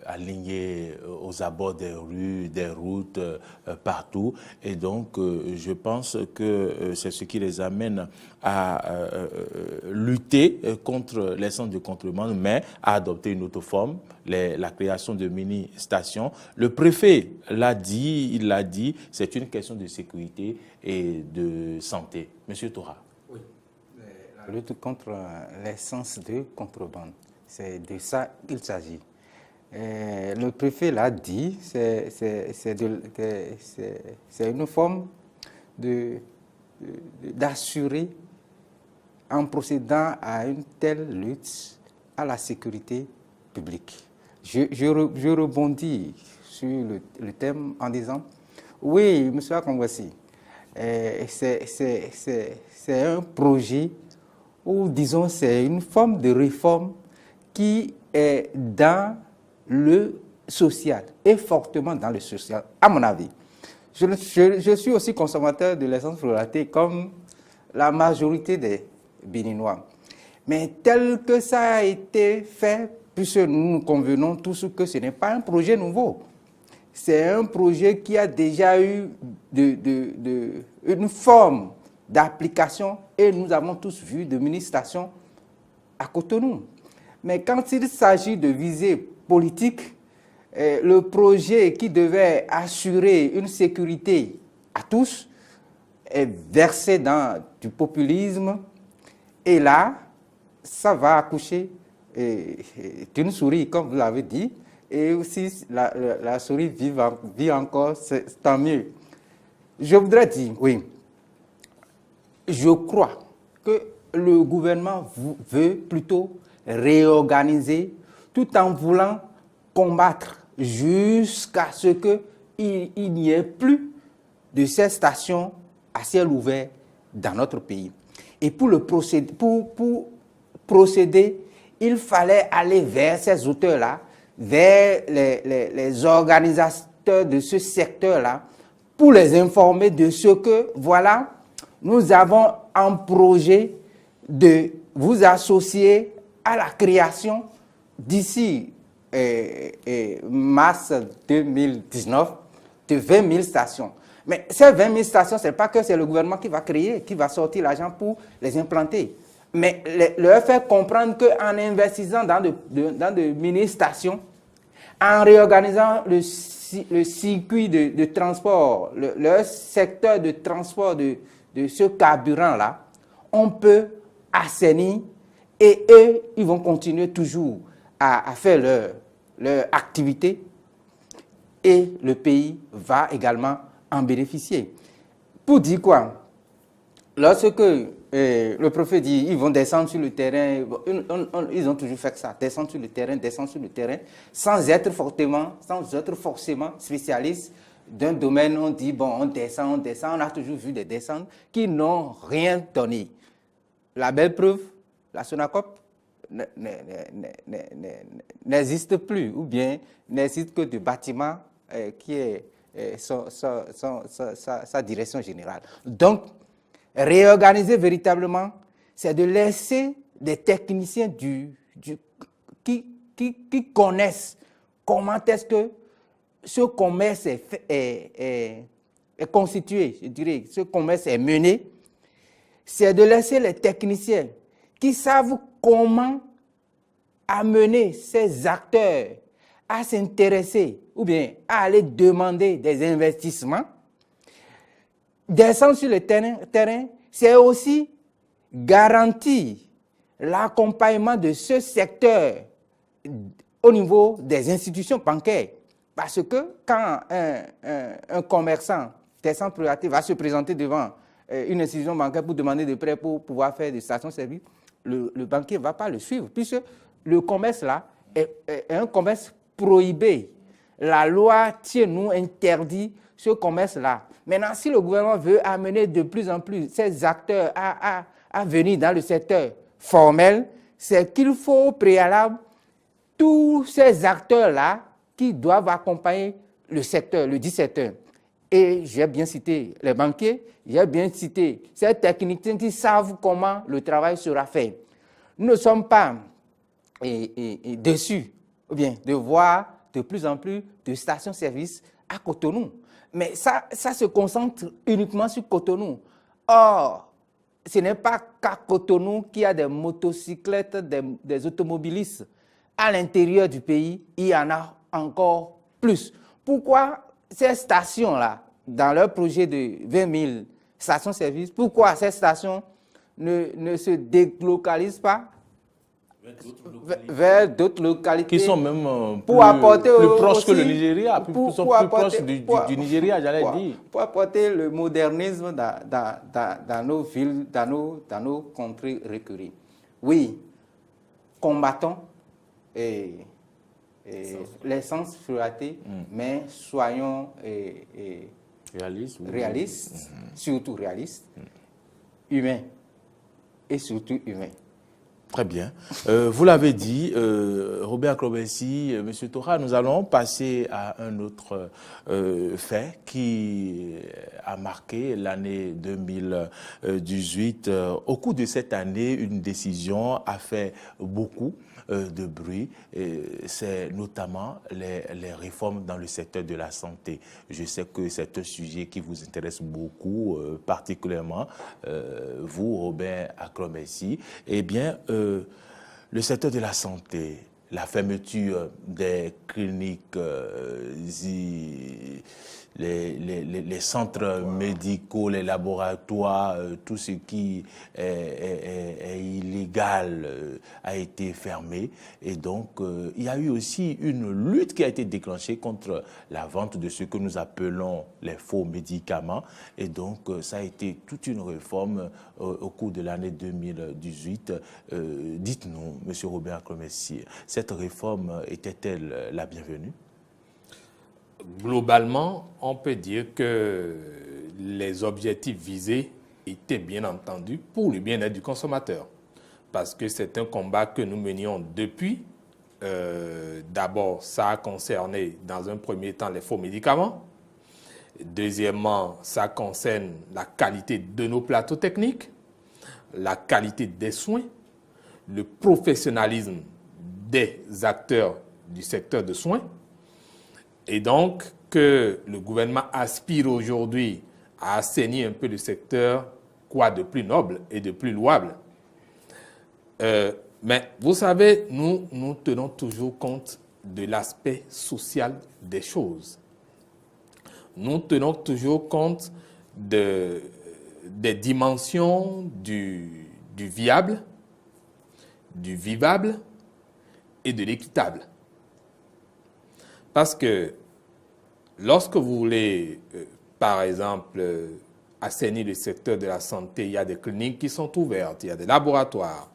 [SPEAKER 1] alignée aux abords des rues, des routes, partout. Et donc, je pense que c'est ce qui les amène à lutter contre l'essence de contrebande, mais à adopter une autre forme, la création de mini-stations. Le préfet l'a dit, il l'a dit, c'est une question de sécurité et de santé. Monsieur Tora.
[SPEAKER 2] Oui, la lutte contre l'essence de contrebande. C'est de ça qu'il s'agit. Le préfet l'a dit, c'est une forme d'assurer, en procédant à une telle lutte, à la sécurité publique. Je rebondis sur le thème en disant, oui, M. Akongwassi, c'est un projet ou disons c'est une forme de réforme qui est dans le social et fortement dans le social, à mon avis. Je suis aussi consommateur de l'essence fluoratée comme la majorité des Béninois. Mais tel que ça a été fait, puisque nous convenons tous que ce n'est pas un projet nouveau. C'est un projet qui a déjà eu une forme d'application et nous avons tous vu de mini-stations à Cotonou. Mais quand il s'agit de visée politique, le projet qui devait assurer une sécurité à tous est versé dans du populisme et là, ça va accoucher d'une souris, comme vous l'avez dit, et aussi la souris vit encore, c'est tant mieux. Je voudrais dire, oui, je crois que le gouvernement veut plutôt réorganiser tout en voulant combattre jusqu'à ce qu'il n'y ait plus de ces stations à ciel ouvert dans notre pays. Et pour procéder, il fallait aller vers ces auteurs-là, vers les organisateurs de ce secteur-là, pour les informer de ce que, voilà, nous avons un projet de vous associer à la création d'ici mars 2019 de 20 000 stations. Mais ces 20 000 stations, ce n'est pas que c'est le gouvernement qui va créer, qui va sortir l'argent pour les implanter. Mais leur faire comprendre qu'en investissant dans de mini-stations, en réorganisant le circuit de transport, leur secteur de transport de ce carburant-là, on peut assainir et eux, ils vont continuer toujours à faire leur activité et le pays va également en bénéficier. Pour dire quoi? Lorsque le prophète dit ils vont descendre sur le terrain, ils ont toujours fait ça, descendre sur le terrain, sans être forcément spécialistes d'un domaine. On dit bon, on descend, on a toujours vu des descentes qui n'ont rien donné. La belle preuve, la Sonacop n'existe plus, ou bien n'existe que de bâtiments qui est sa direction générale. Donc, réorganiser véritablement, c'est de laisser des techniciens qui connaissent comment est-ce que ce commerce est constitué, je dirais, ce commerce est mené. C'est de laisser les techniciens qui savent comment amener ces acteurs à s'intéresser ou bien à aller demander des investissements. Descendre sur le terrain, c'est aussi garantir l'accompagnement de ce secteur au niveau des institutions bancaires. Parce que quand un commerçant descend priorité va se présenter devant une institution bancaire pour demander des prêts pour pouvoir faire des stations-service, le banquier ne va pas le suivre, puisque le commerce là est un commerce prohibé. La loi nous interdit ce commerce-là. Maintenant, si le gouvernement veut amener de plus en plus ces acteurs à venir dans le secteur formel, c'est qu'il faut au préalable tous ces acteurs-là qui doivent accompagner le secteur, le dit secteur. Et j'ai bien cité les banquiers, j'ai bien cité ces techniciens qui savent comment le travail sera fait. Nous ne sommes pas déçus ou bien de voir de plus en plus de stations-service à Cotonou. Mais ça se concentre uniquement sur Cotonou. Or, ce n'est pas qu'à Cotonou qu'il y a des motocyclettes, des automobilistes. À l'intérieur du pays, il y en a encore plus. Pourquoi ces stations-là, dans leur projet de 20 000 stations-service, pourquoi ces stations ne se délocalisent pas vers d'autres localités.
[SPEAKER 1] Qui sont même
[SPEAKER 2] pour apporter
[SPEAKER 1] plus proches
[SPEAKER 2] aussi,
[SPEAKER 1] que le Nigeria, plus proches du Nigeria, j'allais dire.
[SPEAKER 2] Pour apporter le modernisme dans nos villes, dans nos contrées reculées. Oui, combattons l'essence fluatée, mais soyons réalistes, surtout réalistes, humains et surtout humains.
[SPEAKER 1] Très bien. Vous l'avez dit, Robert Akrobessi, M. Tora, nous allons passer à un autre fait qui a marqué l'année 2018. Au cours de cette année, une décision a fait beaucoup de bruit. C'est notamment les réformes dans le secteur de la santé. Je sais que c'est un sujet qui vous intéresse beaucoup, particulièrement vous, Robert Akrobessi. Eh bien, le secteur de la santé, la fermeture des cliniques, les centres médicaux, les laboratoires, tout ce qui est illégal a été fermé. Et donc, il y a eu aussi une lutte qui a été déclenchée contre la vente de ce que nous appelons les faux médicaments. Et donc, ça a été toute une réforme au cours de l'année 2018. Dites-nous, M. Robert Akrobessi, cette réforme était-elle la bienvenue?
[SPEAKER 3] Globalement, on peut dire que les objectifs visés étaient bien entendus pour le bien-être du consommateur. Parce que c'est un combat que nous menions depuis. D'abord, ça a concerné dans un premier temps les faux médicaments. Deuxièmement, ça concerne la qualité de nos plateaux techniques, la qualité des soins, le professionnalisme des acteurs du secteur de soins. Et donc, que le gouvernement aspire aujourd'hui à assainir un peu le secteur, quoi de plus noble et de plus louable. Mais vous savez, nous tenons toujours compte de l'aspect social des choses. Nous tenons toujours compte des dimensions du viable, du vivable et de l'équitable. Parce que lorsque vous voulez, par exemple, assainir le secteur de la santé, il y a des cliniques qui sont ouvertes, il y a des laboratoires.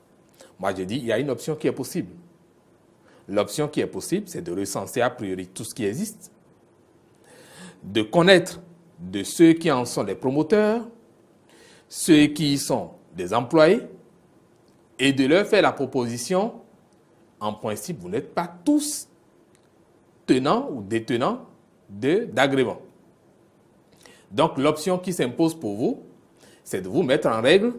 [SPEAKER 3] Moi, je dis, il y a une option qui est possible. L'option qui est possible, c'est de recenser a priori tout ce qui existe, de connaître de ceux qui en sont les promoteurs, ceux qui y sont des employés, et de leur faire la proposition, en principe, vous n'êtes pas tous tenants ou détenants d'agrément. Donc, l'option qui s'impose pour vous, c'est de vous mettre en règle,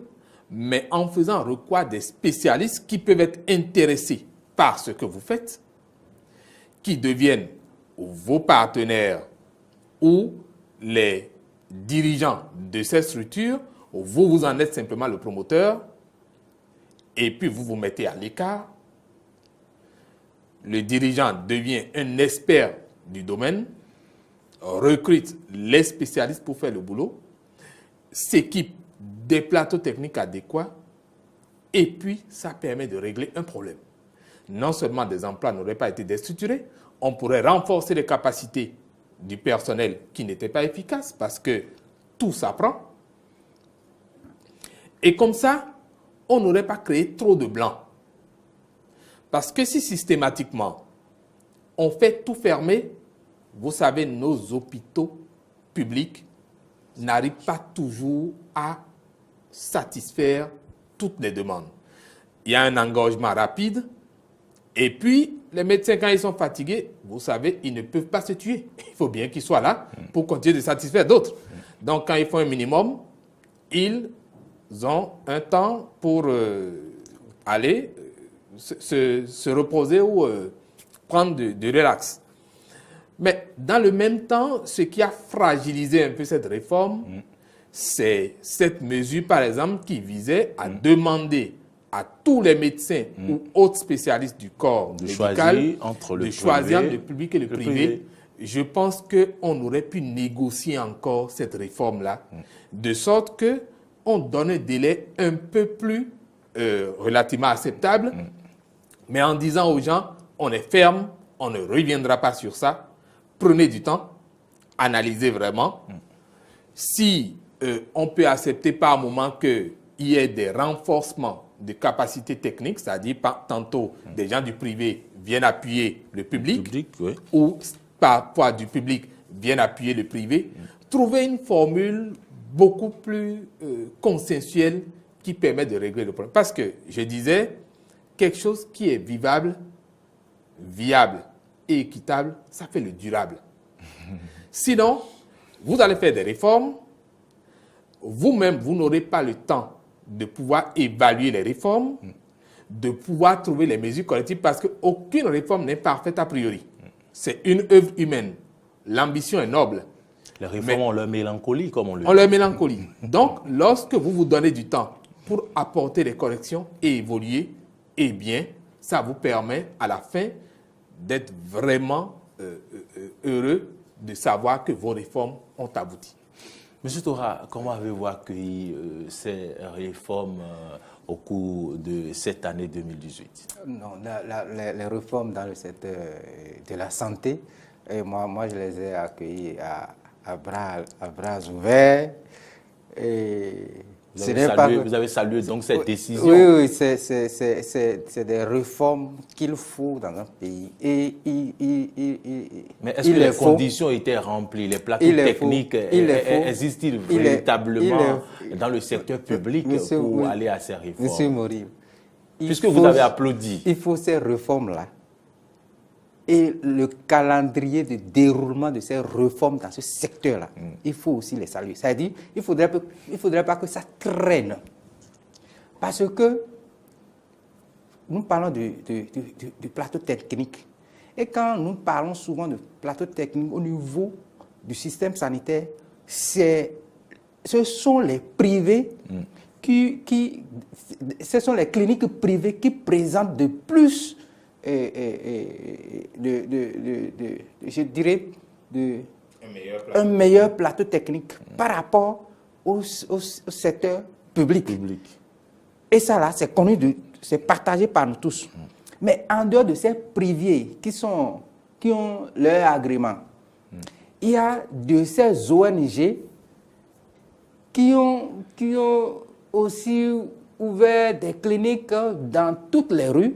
[SPEAKER 3] mais en faisant recours à des spécialistes qui peuvent être intéressés par ce que vous faites, qui deviennent vos partenaires ou les dirigeants de ces structures, ou vous en êtes simplement le promoteur, et puis vous vous mettez à l'écart. Le dirigeant devient un expert du domaine, recrute les spécialistes pour faire le boulot, s'équipe des plateaux techniques adéquats, et puis ça permet de régler un problème. Non seulement des emplois n'auraient pas été déstructurés, on pourrait renforcer les capacités du personnel qui n'était pas efficace parce que tout s'apprend. Et comme ça, on n'aurait pas créé trop de blancs. Parce que si systématiquement, on fait tout fermer, vous savez, nos hôpitaux publics n'arrivent pas toujours à satisfaire toutes les demandes. Il y a un engorgement rapide, et puis les médecins, quand ils sont fatigués, vous savez, ils ne peuvent pas se tuer. Il faut bien qu'ils soient là pour continuer de satisfaire d'autres. Donc, quand ils font un minimum, ils ont un temps pour aller se reposer ou prendre de relax. Mais dans le même temps, ce qui a fragilisé un peu cette réforme, c'est cette mesure, par exemple, qui visait à demander à tous les médecins ou autres spécialistes du corps médical de choisir entre le public et le privé. Je pense qu'on aurait pu négocier encore cette réforme-là, de sorte qu'on donne un délai un peu plus relativement acceptable Mais en disant aux gens, on est ferme, on ne reviendra pas sur ça, prenez du temps, analysez vraiment. Si on peut accepter par moment qu'il y ait des renforcements de capacités techniques, c'est-à-dire tantôt des gens du privé viennent appuyer le public,
[SPEAKER 1] oui.
[SPEAKER 3] ou parfois du public viennent appuyer le privé, trouver une formule beaucoup plus consensuelle qui permet de régler le problème. Parce que, je disais, quelque chose qui est vivable, viable et équitable, ça fait le durable. Sinon, vous allez faire des réformes, vous-même, vous n'aurez pas le temps de pouvoir évaluer les réformes, de pouvoir trouver les mesures correctives, parce qu'aucune réforme n'est parfaite a priori. C'est une œuvre humaine. L'ambition est noble.
[SPEAKER 1] Les réformes ont leur mélancolie, comme on le dit.
[SPEAKER 3] On leur mélancolie. Donc, lorsque vous vous donnez du temps pour apporter des corrections et évoluer, eh bien, ça vous permet à la fin d'être vraiment heureux de savoir que vos réformes ont abouti.
[SPEAKER 1] Monsieur Tora, comment avez-vous accueilli ces réformes au cours de cette année 2018?
[SPEAKER 2] Non, les réformes dans le secteur de la santé, et moi je les ai accueillies à bras ouverts. Et
[SPEAKER 1] vous avez salué donc cette décision?
[SPEAKER 2] Oui, c'est des réformes qu'il faut dans un pays.
[SPEAKER 1] Mais est-ce que les conditions étaient remplies? Les plateaux techniques existent-ils véritablement dans le secteur public pour aller à ces réformes?
[SPEAKER 2] Monsieur Mori,
[SPEAKER 1] puisque vous avez applaudi.
[SPEAKER 2] Il faut ces réformes-là. Et le calendrier de déroulement de ces réformes dans ce secteur-là, il faut aussi les saluer. C'est-à-dire, il ne faudrait pas que ça traîne. Parce que nous parlons du plateau technique. Et quand nous parlons souvent de plateau technique au niveau du système sanitaire, ce sont les privés ce sont les cliniques privées qui présentent de plus je dirais, un meilleur plateau technique par rapport au secteur public. Et ça, là, c'est connu, c'est partagé par nous tous. Mais en dehors de ces privés qui ont leur agrément, il y a de ces ONG qui ont aussi ouvert des cliniques dans toutes les rues,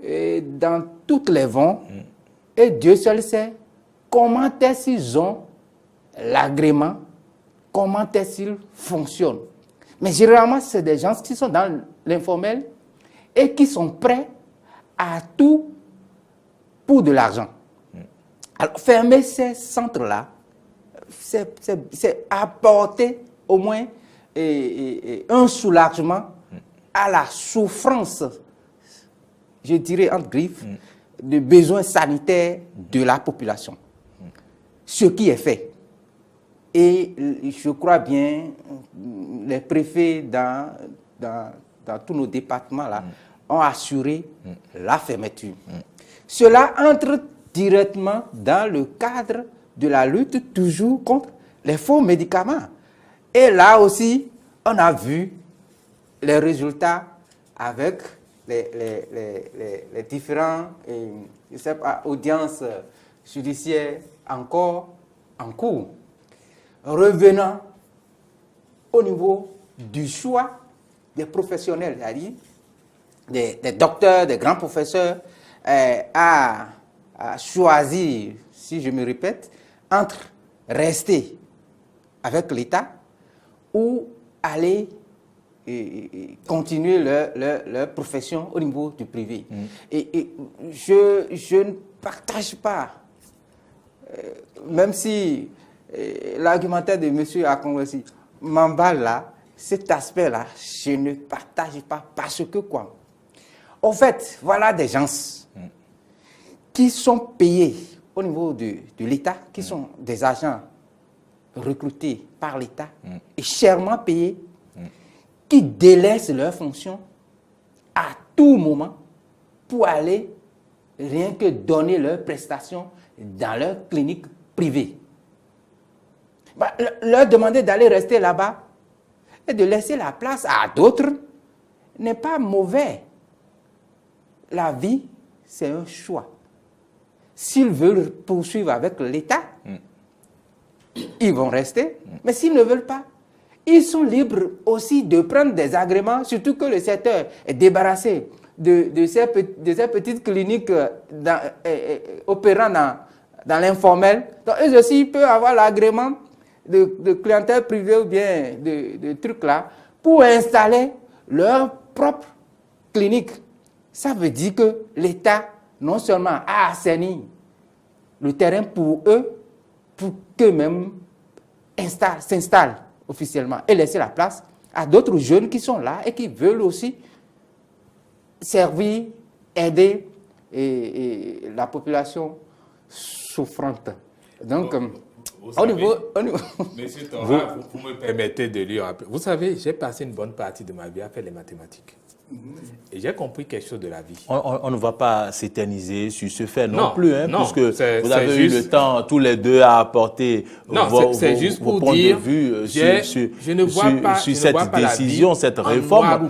[SPEAKER 2] et dans toutes les vents, et Dieu seul sait comment est-ce qu'ils ont l'agrément, comment est-ce qu'ils fonctionnent. Mais généralement, c'est des gens qui sont dans l'informel et qui sont prêts à tout pour de l'argent. Alors, fermer ces centres-là, c'est apporter au moins un soulagement à la souffrance, je dirais entre griffes, de besoins sanitaires de la population. Ce qui est fait. Et je crois bien, les préfets dans tous nos départements là, ont assuré la fermeture. Cela entre directement dans le cadre de la lutte toujours contre les faux médicaments. Et là aussi, on a vu les résultats avec les différents audiences judiciaires encore en cours. Revenant au niveau du choix des professionnels, c'est-à-dire des docteurs, des grands professeurs, à choisir, si je me répète, entre rester avec l'État ou aller continuer leur profession au niveau du privé. Et je ne partage pas, même si l'argumentaire de M. Akongwesi m'emballe là, cet aspect-là, je ne partage pas parce que quoi? En fait, voilà des gens qui sont payés au niveau de l'État, qui sont des agents recrutés par l'État et chèrement payés, qui délaissent leurs fonctions à tout moment pour aller rien que donner leurs prestations dans leur clinique privée. Leur demander d'aller rester là-bas et de laisser la place à d'autres n'est pas mauvais. la vie, c'est un choix. S'ils veulent poursuivre avec l'État, ils vont rester. Mais s'ils ne veulent pas, ils sont libres aussi de prendre des agréments, surtout que le secteur est débarrassé de ces petites cliniques opérant dans l'informel. Donc, eux aussi peuvent avoir l'agrément de clientèle privée ou bien de trucs là pour installer leur propre clinique. Ça veut dire que l'État, non seulement a assaini le terrain pour eux, pour qu'eux-mêmes s'installent officiellement et laisser la place à d'autres jeunes qui sont là et qui veulent aussi servir, aider la population souffrante. Donc, au niveau...
[SPEAKER 3] Monsieur Tora, vous me permettez de lui rappeler. Vous savez, j'ai passé une bonne partie de ma vie à faire les mathématiques. Et j'ai compris quelque chose de la vie.
[SPEAKER 1] On ne va pas s'éterniser sur ce fait non plus, hein,
[SPEAKER 3] non,
[SPEAKER 1] puisque vous avez eu le temps tous les deux à apporter vos points de vue sur cette décision, cette réforme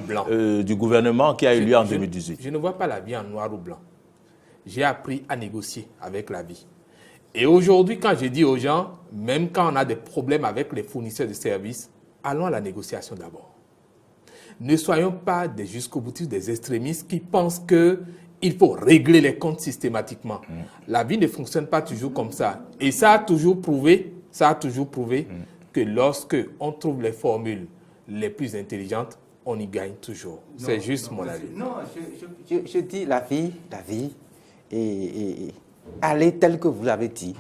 [SPEAKER 1] du gouvernement qui a eu lieu en 2018.
[SPEAKER 3] Je ne vois pas la vie en noir ou blanc. J'ai appris à négocier avec la vie. Et aujourd'hui, quand je dis aux gens, même quand on a des problèmes avec les fournisseurs de services, allons à la négociation d'abord. Ne soyons pas des jusqu'au-boutistes, des extrémistes qui pensent qu'il faut régler les comptes systématiquement. La vie ne fonctionne pas toujours comme ça. Et ça a toujours prouvé que lorsque on trouve les formules les plus intelligentes, on y gagne toujours. C'est juste mon avis.
[SPEAKER 2] Non, je dis la vie, et aller tel que vous l'avez dit,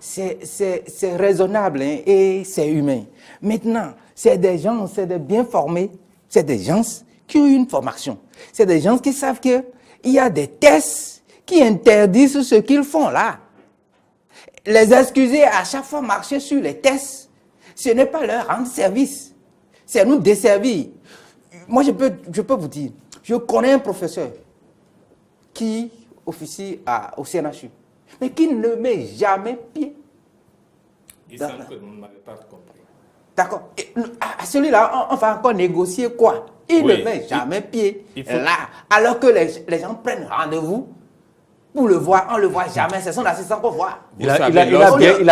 [SPEAKER 2] c'est raisonnable, hein, et c'est humain. Maintenant, c'est des gens, c'est des bien formés, c'est des gens qui ont une formation. C'est des gens qui savent qu'il y a des tests qui interdisent ce qu'ils font là. Les excuser à chaque fois marcher sur les tests, ce n'est pas leur rendre service. C'est nous desservir. Moi, je peux vous dire, je connais un professeur qui officie au CNHU, mais qui ne met jamais pied.
[SPEAKER 3] Il semble que vous ne m'avez pas compris.
[SPEAKER 2] D'accord. À celui-là, on va encore négocier quoi? Il ne met jamais pied là. Alors que les gens prennent rendez-vous pour le voir. On ne le voit jamais. C'est son assistant qu'on voit.
[SPEAKER 1] Il a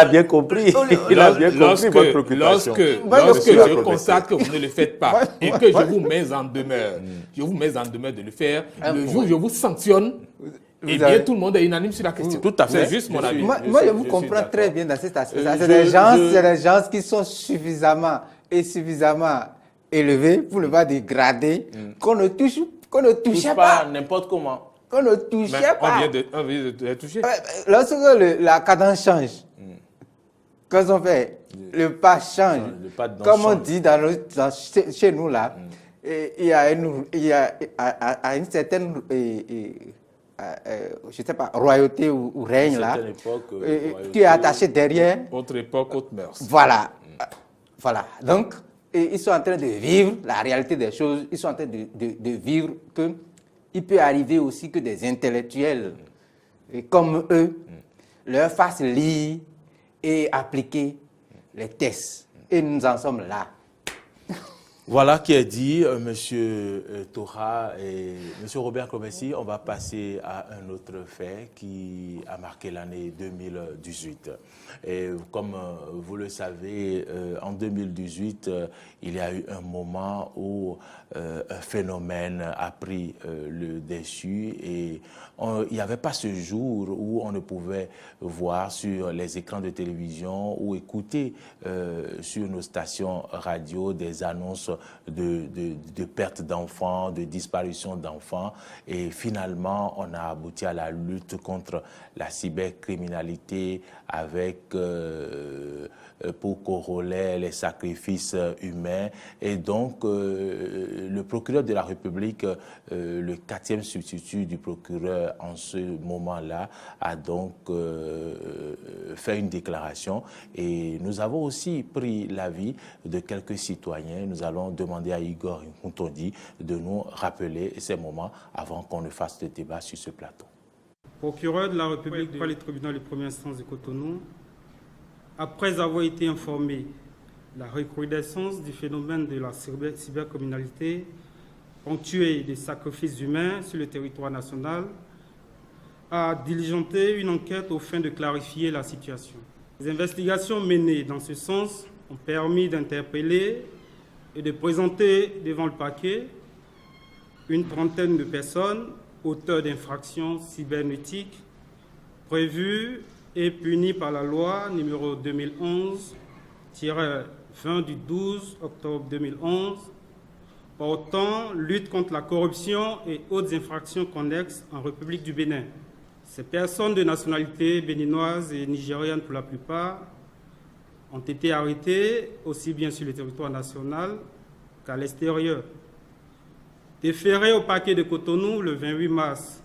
[SPEAKER 1] bien compris. Il a bien compris votre préoccupation.
[SPEAKER 3] Lorsque je constate que vous ne le faites pas et que je vous mets en demeure, de le faire, le jour où je vous sanctionne, eh bien, tout le monde est unanime sur la question.
[SPEAKER 1] Tout à fait.
[SPEAKER 3] C'est juste mon avis.
[SPEAKER 2] Moi, je vous comprends très bien dans cet aspect-là. C'est des gens qui sont suffisamment élevés, pour ne pas dégradés, qu'on ne touchait pas.
[SPEAKER 1] N'importe comment.
[SPEAKER 2] Qu'on ne touchait pas.
[SPEAKER 3] On vient de les toucher.
[SPEAKER 2] Lorsque la cadence change, quand on fait, le pas change. Comme on dit chez nous là, il y a une certaine... je ne sais pas, royauté ou règne là, tu es attaché derrière.
[SPEAKER 3] Autre époque, autre mœurs.
[SPEAKER 2] Voilà. Voilà. Donc, ils sont en train de vivre la réalité des choses. Ils sont en train de vivre qu'il peut arriver aussi que des intellectuels comme eux leur fassent lire et appliquer les tests. Et nous en sommes là.
[SPEAKER 1] Voilà qui est dit, Monsieur Tora et Monsieur Robert Komessi. On va passer à un autre fait qui a marqué l'année 2018. Et comme vous le savez, en 2018, il y a eu un moment où un phénomène a pris le dessus et il n'y avait pas ce jour où on ne pouvait voir sur les écrans de télévision ou écouter sur nos stations radio des annonces de perte d'enfants, de disparition d'enfants. Et finalement, on a abouti à la lutte contre la cybercriminalité avec pour corollaire les sacrifices humains. Et donc, le procureur de la République, le 4e substitut du procureur en ce moment-là, a donc fait une déclaration. Et nous avons aussi pris l'avis de quelques citoyens. Nous allons demander à Igor Nkutondi de nous rappeler ces moments avant qu'on ne fasse de débat sur ce plateau.
[SPEAKER 8] Procureur de la République devant le tribunal de première instance de Cotonou, après avoir été informé de la recrudescence du phénomène de la cybercriminalité ponctuée des sacrifices humains sur le territoire national, a diligenté une enquête aux fins de clarifier la situation. Les investigations menées dans ce sens ont permis d'interpeller et de présenter devant le parquet une trentaine de personnes auteurs d'infractions cybernétiques prévues et punies par la loi numéro 2011-20 du 12 octobre 2011 portant lutte contre la corruption et autres infractions connexes en République du Bénin. Ces personnes de nationalité béninoise et nigériane pour la plupart ont été arrêtées aussi bien sur le territoire national qu'à l'extérieur. Déférées au parquet de Cotonou le 28 mars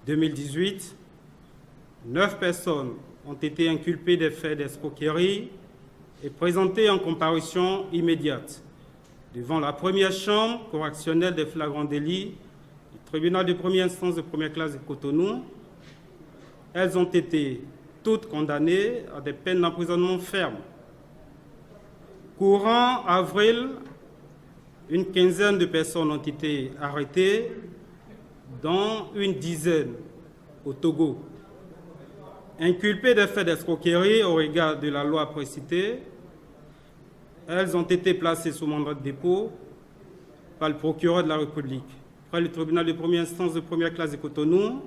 [SPEAKER 8] 2018, 9 personnes ont été inculpées des faits d'escroquerie et présentées en comparution immédiate devant la première chambre correctionnelle des flagrants délits du tribunal de première instance de première classe de Cotonou. Elles ont été toutes condamnées à des peines d'emprisonnement fermes. Courant avril, une quinzaine de personnes ont été arrêtées, dont une dizaine au Togo. Inculpées des faits d'escroquerie au regard de la loi précitée, elles ont été placées sous mandat de dépôt par le procureur de la République. Après le tribunal de première instance de première classe de Cotonou,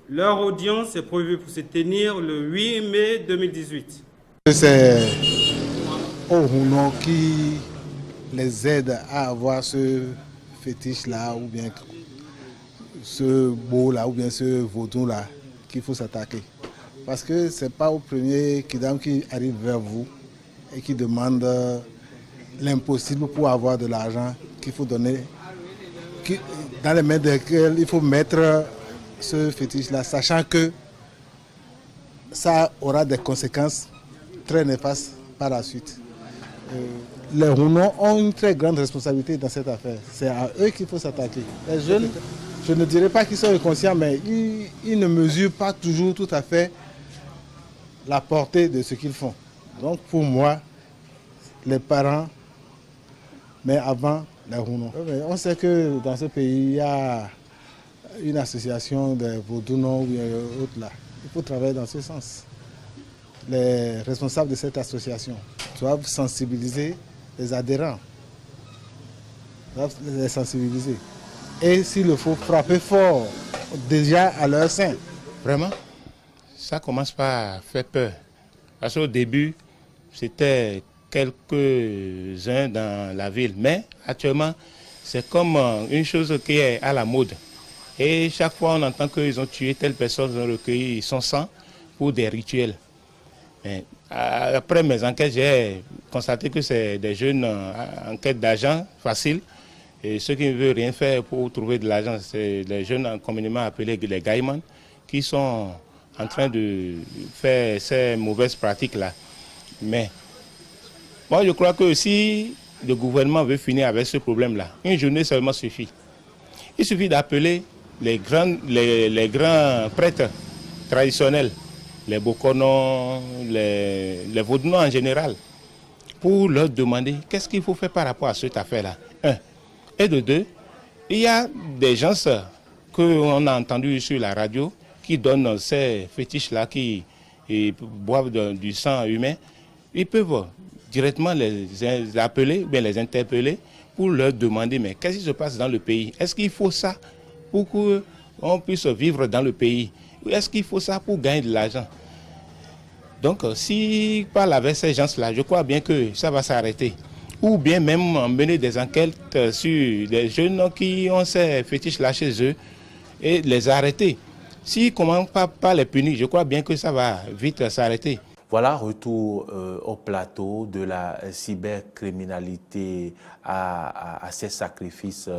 [SPEAKER 8] leur audience est prévue pour se tenir le 8 mai 2018.
[SPEAKER 9] C'est Ohuno qui les aide à avoir ce fétiche-là, ou bien ce beau-là, ou bien ce vaudou-là qu'il faut s'attaquer. Parce que ce n'est pas au premier kidam qui arrive vers vous et qui demande l'impossible pour avoir de l'argent qu'il faut donner, dans les mains desquelles il faut mettre ce fétiche-là, sachant que ça aura des conséquences très néfastes par la suite. Les Rounon ont une très grande responsabilité dans cette affaire. C'est à eux qu'il faut s'attaquer. Les jeunes, je ne dirais pas qu'ils sont inconscients, mais ils ne mesurent pas toujours tout à fait la portée de ce qu'ils font. Donc pour moi, les parents, mais avant les Rounon. On sait que dans ce pays, il y a une association de vaudounos ou autre là. Il faut travailler dans ce sens. Les responsables de cette association doivent sensibiliser les adhérents, doivent les sensibiliser. Et s'il le faut, frapper fort, déjà à leur sein.
[SPEAKER 10] Vraiment, ça commence par faire peur. Parce qu'au début, c'était quelques-uns dans la ville. Mais actuellement, c'est comme une chose qui est à la mode. Et chaque fois, on entend qu'ils ont tué telle personne, ils ont recueilli son sang pour des rituels. Mais après mes enquêtes, j'ai constaté que c'est des jeunes en quête d'argent facile. Et ceux qui ne veulent rien faire pour trouver de l'argent, c'est les jeunes communément appelés les gaïmans qui sont en train de faire ces mauvaises pratiques-là. Mais moi, je crois que si le gouvernement veut finir avec ce problème-là, une journée seulement suffit. Il suffit d'appeler les grands prêtres traditionnels, les Bokono, les Vaudounos en général, pour leur demander qu'est-ce qu'il faut faire par rapport à cette affaire-là. Un. Et de deux, il y a des gens qu'on a entendus sur la radio qui donnent ces fétiches-là, qui boivent du sang humain. Ils peuvent directement les appeler, bien les interpeller pour leur demander mais qu'est-ce qui se passe dans le pays? Est-ce qu'il faut ça pour qu'on puisse vivre dans le pays? Est-ce qu'il faut ça pour gagner de l'argent? Donc, si parle avec ces gens-là, je crois bien que ça va s'arrêter. Ou bien même mener des enquêtes sur les jeunes qui ont ces fétiches-là chez eux et les arrêter. S'ils ne commencent pas les punir, je crois bien que ça va vite s'arrêter.
[SPEAKER 1] Voilà, retour au plateau de la cybercriminalité à ces sacrifices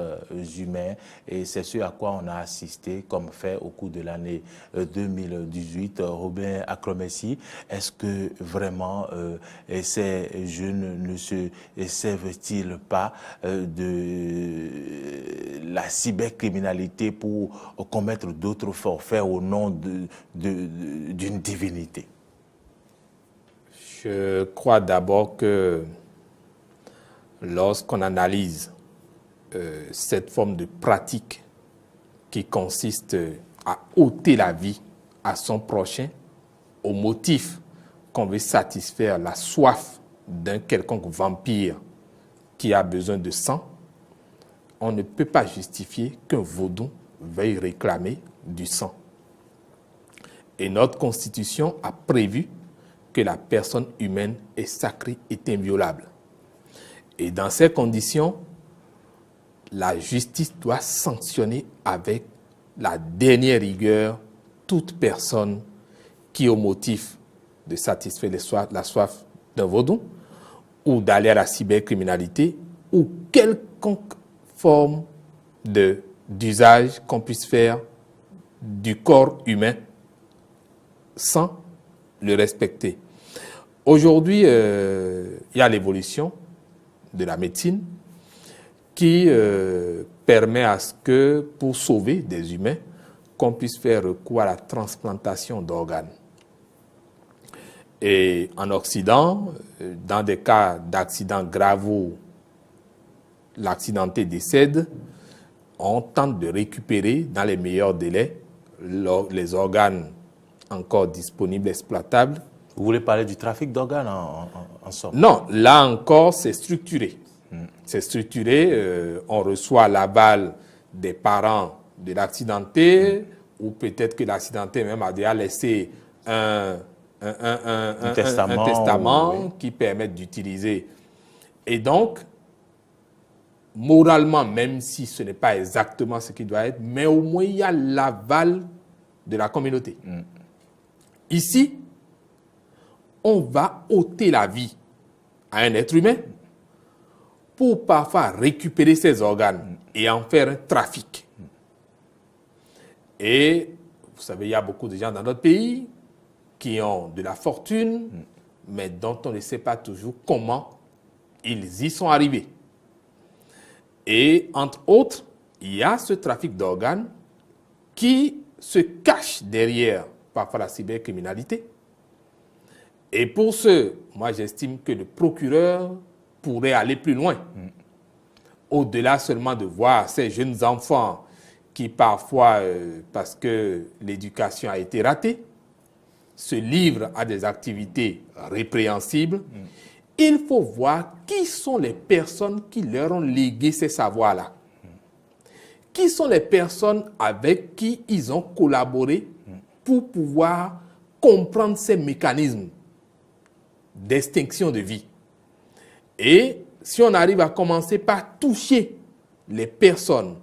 [SPEAKER 1] humains. Et c'est ce à quoi on a assisté comme fait au cours de l'année 2018. Robin Akromessi, est-ce que vraiment ces jeunes ne se servent-ils pas de la cybercriminalité pour commettre d'autres forfaits au nom d'une divinité?
[SPEAKER 3] Je crois d'abord que lorsqu'on analyse cette forme de pratique qui consiste à ôter la vie à son prochain au motif qu'on veut satisfaire la soif d'un quelconque vampire qui a besoin de sang, on ne peut pas justifier qu'un vaudou veuille réclamer du sang. Et notre Constitution a prévu que la personne humaine est sacrée et inviolable. Et dans ces conditions, la justice doit sanctionner avec la dernière rigueur toute personne qui, au motif de satisfaire la soif d'un vaudou ou d'aller à la cybercriminalité ou quelconque forme d'usage qu'on puisse faire du corps humain sans le respecter. Aujourd'hui, il y a l'évolution de la médecine qui permet à ce que, pour sauver des humains, qu'on puisse faire recours à la transplantation d'organes. Et en Occident, dans des cas d'accident grave où l'accidenté décède, on tente de récupérer dans les meilleurs délais les organes encore disponibles, exploitables.
[SPEAKER 1] Vous voulez parler du trafic d'organes en somme?
[SPEAKER 3] Non, là encore, c'est structuré. C'est structuré, on reçoit l'aval des parents de l'accidenté, ou peut-être que l'accidenté même a déjà laissé un testament qui permet d'utiliser. Et donc, moralement, même si ce n'est pas exactement ce qui doit être, mais au moins il y a l'aval de la communauté. Ici, on va ôter la vie à un être humain pour parfois récupérer ses organes et en faire un trafic. Et vous savez, il y a beaucoup de gens dans notre pays qui ont de la fortune, mais dont on ne sait pas toujours comment ils y sont arrivés. Et entre autres, il y a ce trafic d'organes qui se cache derrière parfois la cybercriminalité. Et pour ce, moi j'estime que le procureur pourrait aller plus loin. Au-delà seulement de voir ces jeunes enfants qui parfois, parce que l'éducation a été ratée, se livrent à des activités répréhensibles. Il faut voir qui sont les personnes qui leur ont légué ces savoirs-là. Qui sont les personnes avec qui ils ont collaboré pour pouvoir comprendre ces mécanismes d'extinction de vie. Et si on arrive à commencer par toucher les personnes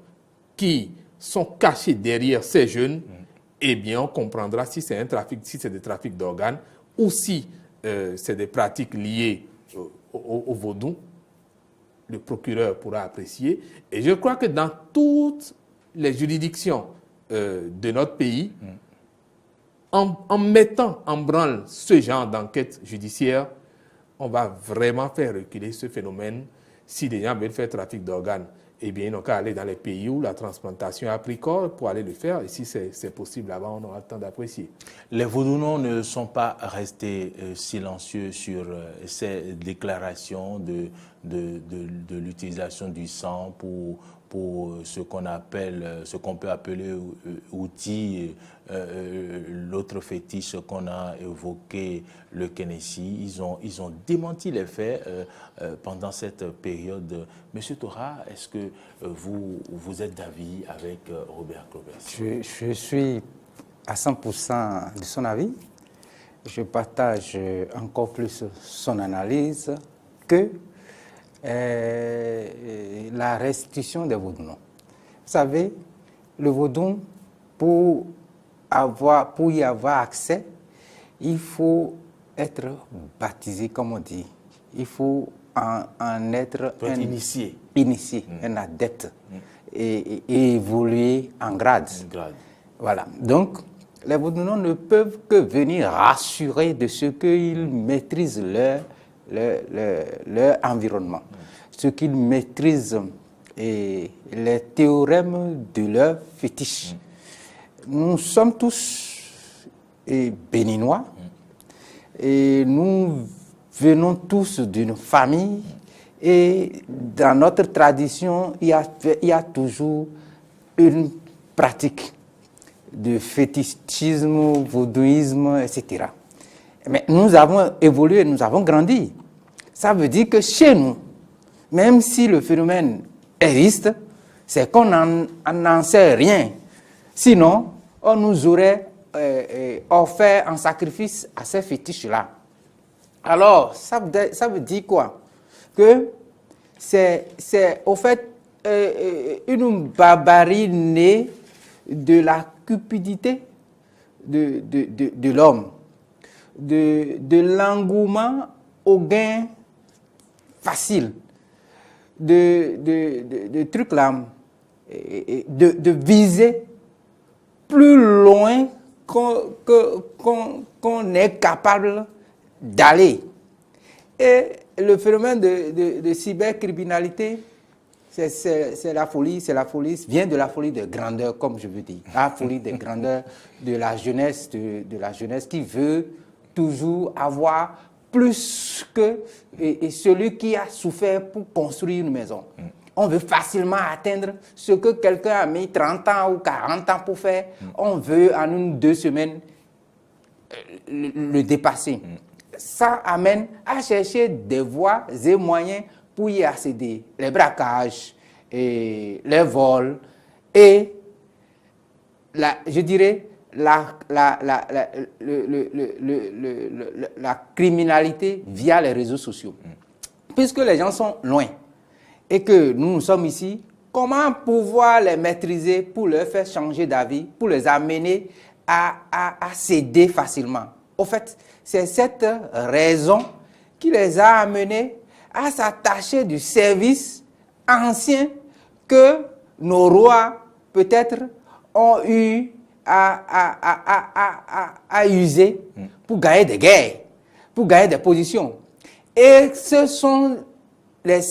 [SPEAKER 3] qui sont cachées derrière ces jeunes, eh bien on comprendra si c'est un trafic, si c'est des trafics d'organes ou si c'est des pratiques liées au vaudou. Le procureur pourra apprécier. Et je crois que dans toutes les juridictions de notre pays, en mettant en branle ce genre d'enquête judiciaire, on va vraiment faire reculer ce phénomène. Si des gens veulent faire trafic d'organes, eh bien, ils n'ont qu'à aller dans les pays où la transplantation a pris corps pour aller le faire. Et si c'est possible, là-bas, on aura le temps d'apprécier.
[SPEAKER 1] Les vaudounos ne sont pas restés silencieux sur ces déclarations de l'utilisation du sang pour ce qu'on appelle, ce qu'on peut appeler outil, l'autre fétiche qu'on a évoqué, le Kenessi. Ils ont démenti les faits pendant cette période. Monsieur Torah, est-ce que vous êtes d'avis avec Robert Cloversi?
[SPEAKER 2] Je suis à 100% de son avis. Je partage encore plus son analyse que la restitution des vaudous. Vous savez, le vaudou, pour y avoir accès, il faut être baptisé, comme on dit. Il faut en être
[SPEAKER 1] initié,
[SPEAKER 2] un adepte et évoluer en grade. Voilà. Donc, les vaudounos ne peuvent que venir rassurer de ce qu'ils maîtrisent leur environnement, ce qu'ils maîtrisent et les théorèmes de leur fétiche. Nous sommes tous béninois et nous venons tous d'une famille Et dans notre tradition, il y a toujours une pratique de fétichisme, vaudouisme, etc. Mais nous avons évolué, nous avons grandi. Ça veut dire que chez nous, même si le phénomène existe, c'est qu'on n'en sait rien. Sinon, on nous aurait offert un sacrifice à ces fétiches-là. Alors, ça veut dire quoi? Que c'est au fait une barbarie née de la cupidité de l'homme, de l'engouement au gain facile, de trucs là, de viser plus loin qu'on est capable d'aller. Et le phénomène de cybercriminalité, c'est la folie, vient de la folie de grandeur, comme je veux dire. La folie de grandeur de la jeunesse, de la jeunesse qui veut toujours avoir plus que celui qui a souffert pour construire une maison. On veut facilement atteindre ce que quelqu'un a mis 30 ans ou 40 ans pour faire. On veut en 1 ou 2 semaines le dépasser. Ça amène à chercher des voies et moyens pour y accéder. Les braquages, et les vols et, je dirais, la criminalité via les réseaux sociaux. Puisque les gens sont loin et que nous sommes ici, comment pouvoir les maîtriser pour leur faire changer d'avis, pour les amener à céder facilement? Au fait, c'est cette raison qui les a amenés à s'attacher du service ancien que nos rois, peut-être, ont eu à user pour gagner des guerres, pour gagner des positions. Et ce sont les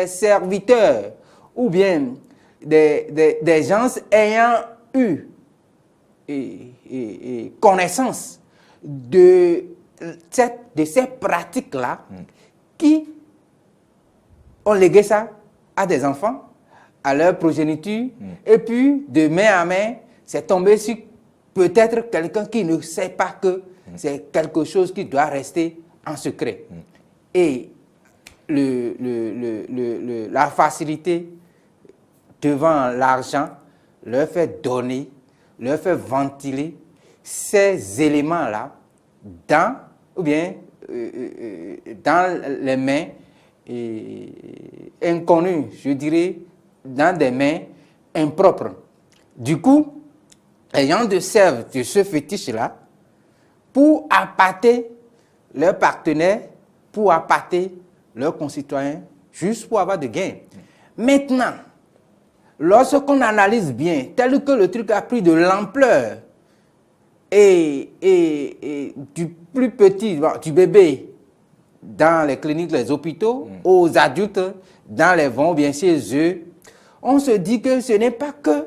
[SPEAKER 2] serviteurs ou bien des gens ayant eu connaissance de ces pratiques-là qui ont légué ça à des enfants, à leur progéniture, et puis de main à main, c'est tombé sur peut-être quelqu'un qui ne sait pas que c'est quelque chose qui doit rester en secret. Et la facilité devant l'argent leur fait donner, leur fait ventiler ces éléments-là dans les mains inconnues, je dirais, dans des mains impropres. Du coup, les gens se servent de ce fétiche-là pour appâter leurs partenaires, pour appâter leurs concitoyens, juste pour avoir de gains. Maintenant, lorsqu'on analyse bien, tel que le truc a pris de l'ampleur, et du plus petit, du bébé, dans les cliniques, les hôpitaux, aux adultes, dans les vents, bien chez eux, on se dit que ce n'est pas que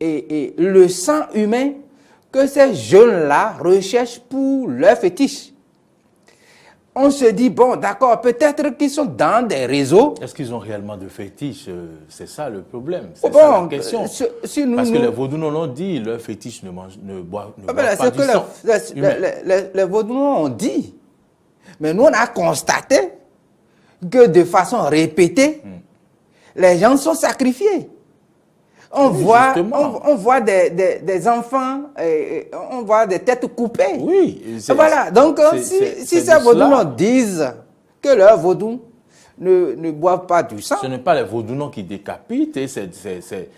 [SPEAKER 2] le sang humain que ces jeunes-là recherchent pour leur fétiche. On se dit, bon, d'accord, peut-être qu'ils sont dans des réseaux.
[SPEAKER 1] Est-ce qu'ils ont réellement de fétiches? C'est ça le problème. C'est ça la question. Parce que les Vaudounos l'ont dit, leur fétiche ne boit pas du sang.
[SPEAKER 2] Les Vaudounos ont dit. Mais nous, on a constaté que de façon répétée, les gens sont sacrifiés. On voit des enfants, on voit des têtes coupées.
[SPEAKER 1] Oui.
[SPEAKER 2] Voilà. Donc, si ces Vaudounos disent que leurs Vaudous ne boivent pas du sang.
[SPEAKER 1] Ce n'est pas les Vaudounos qui décapitent.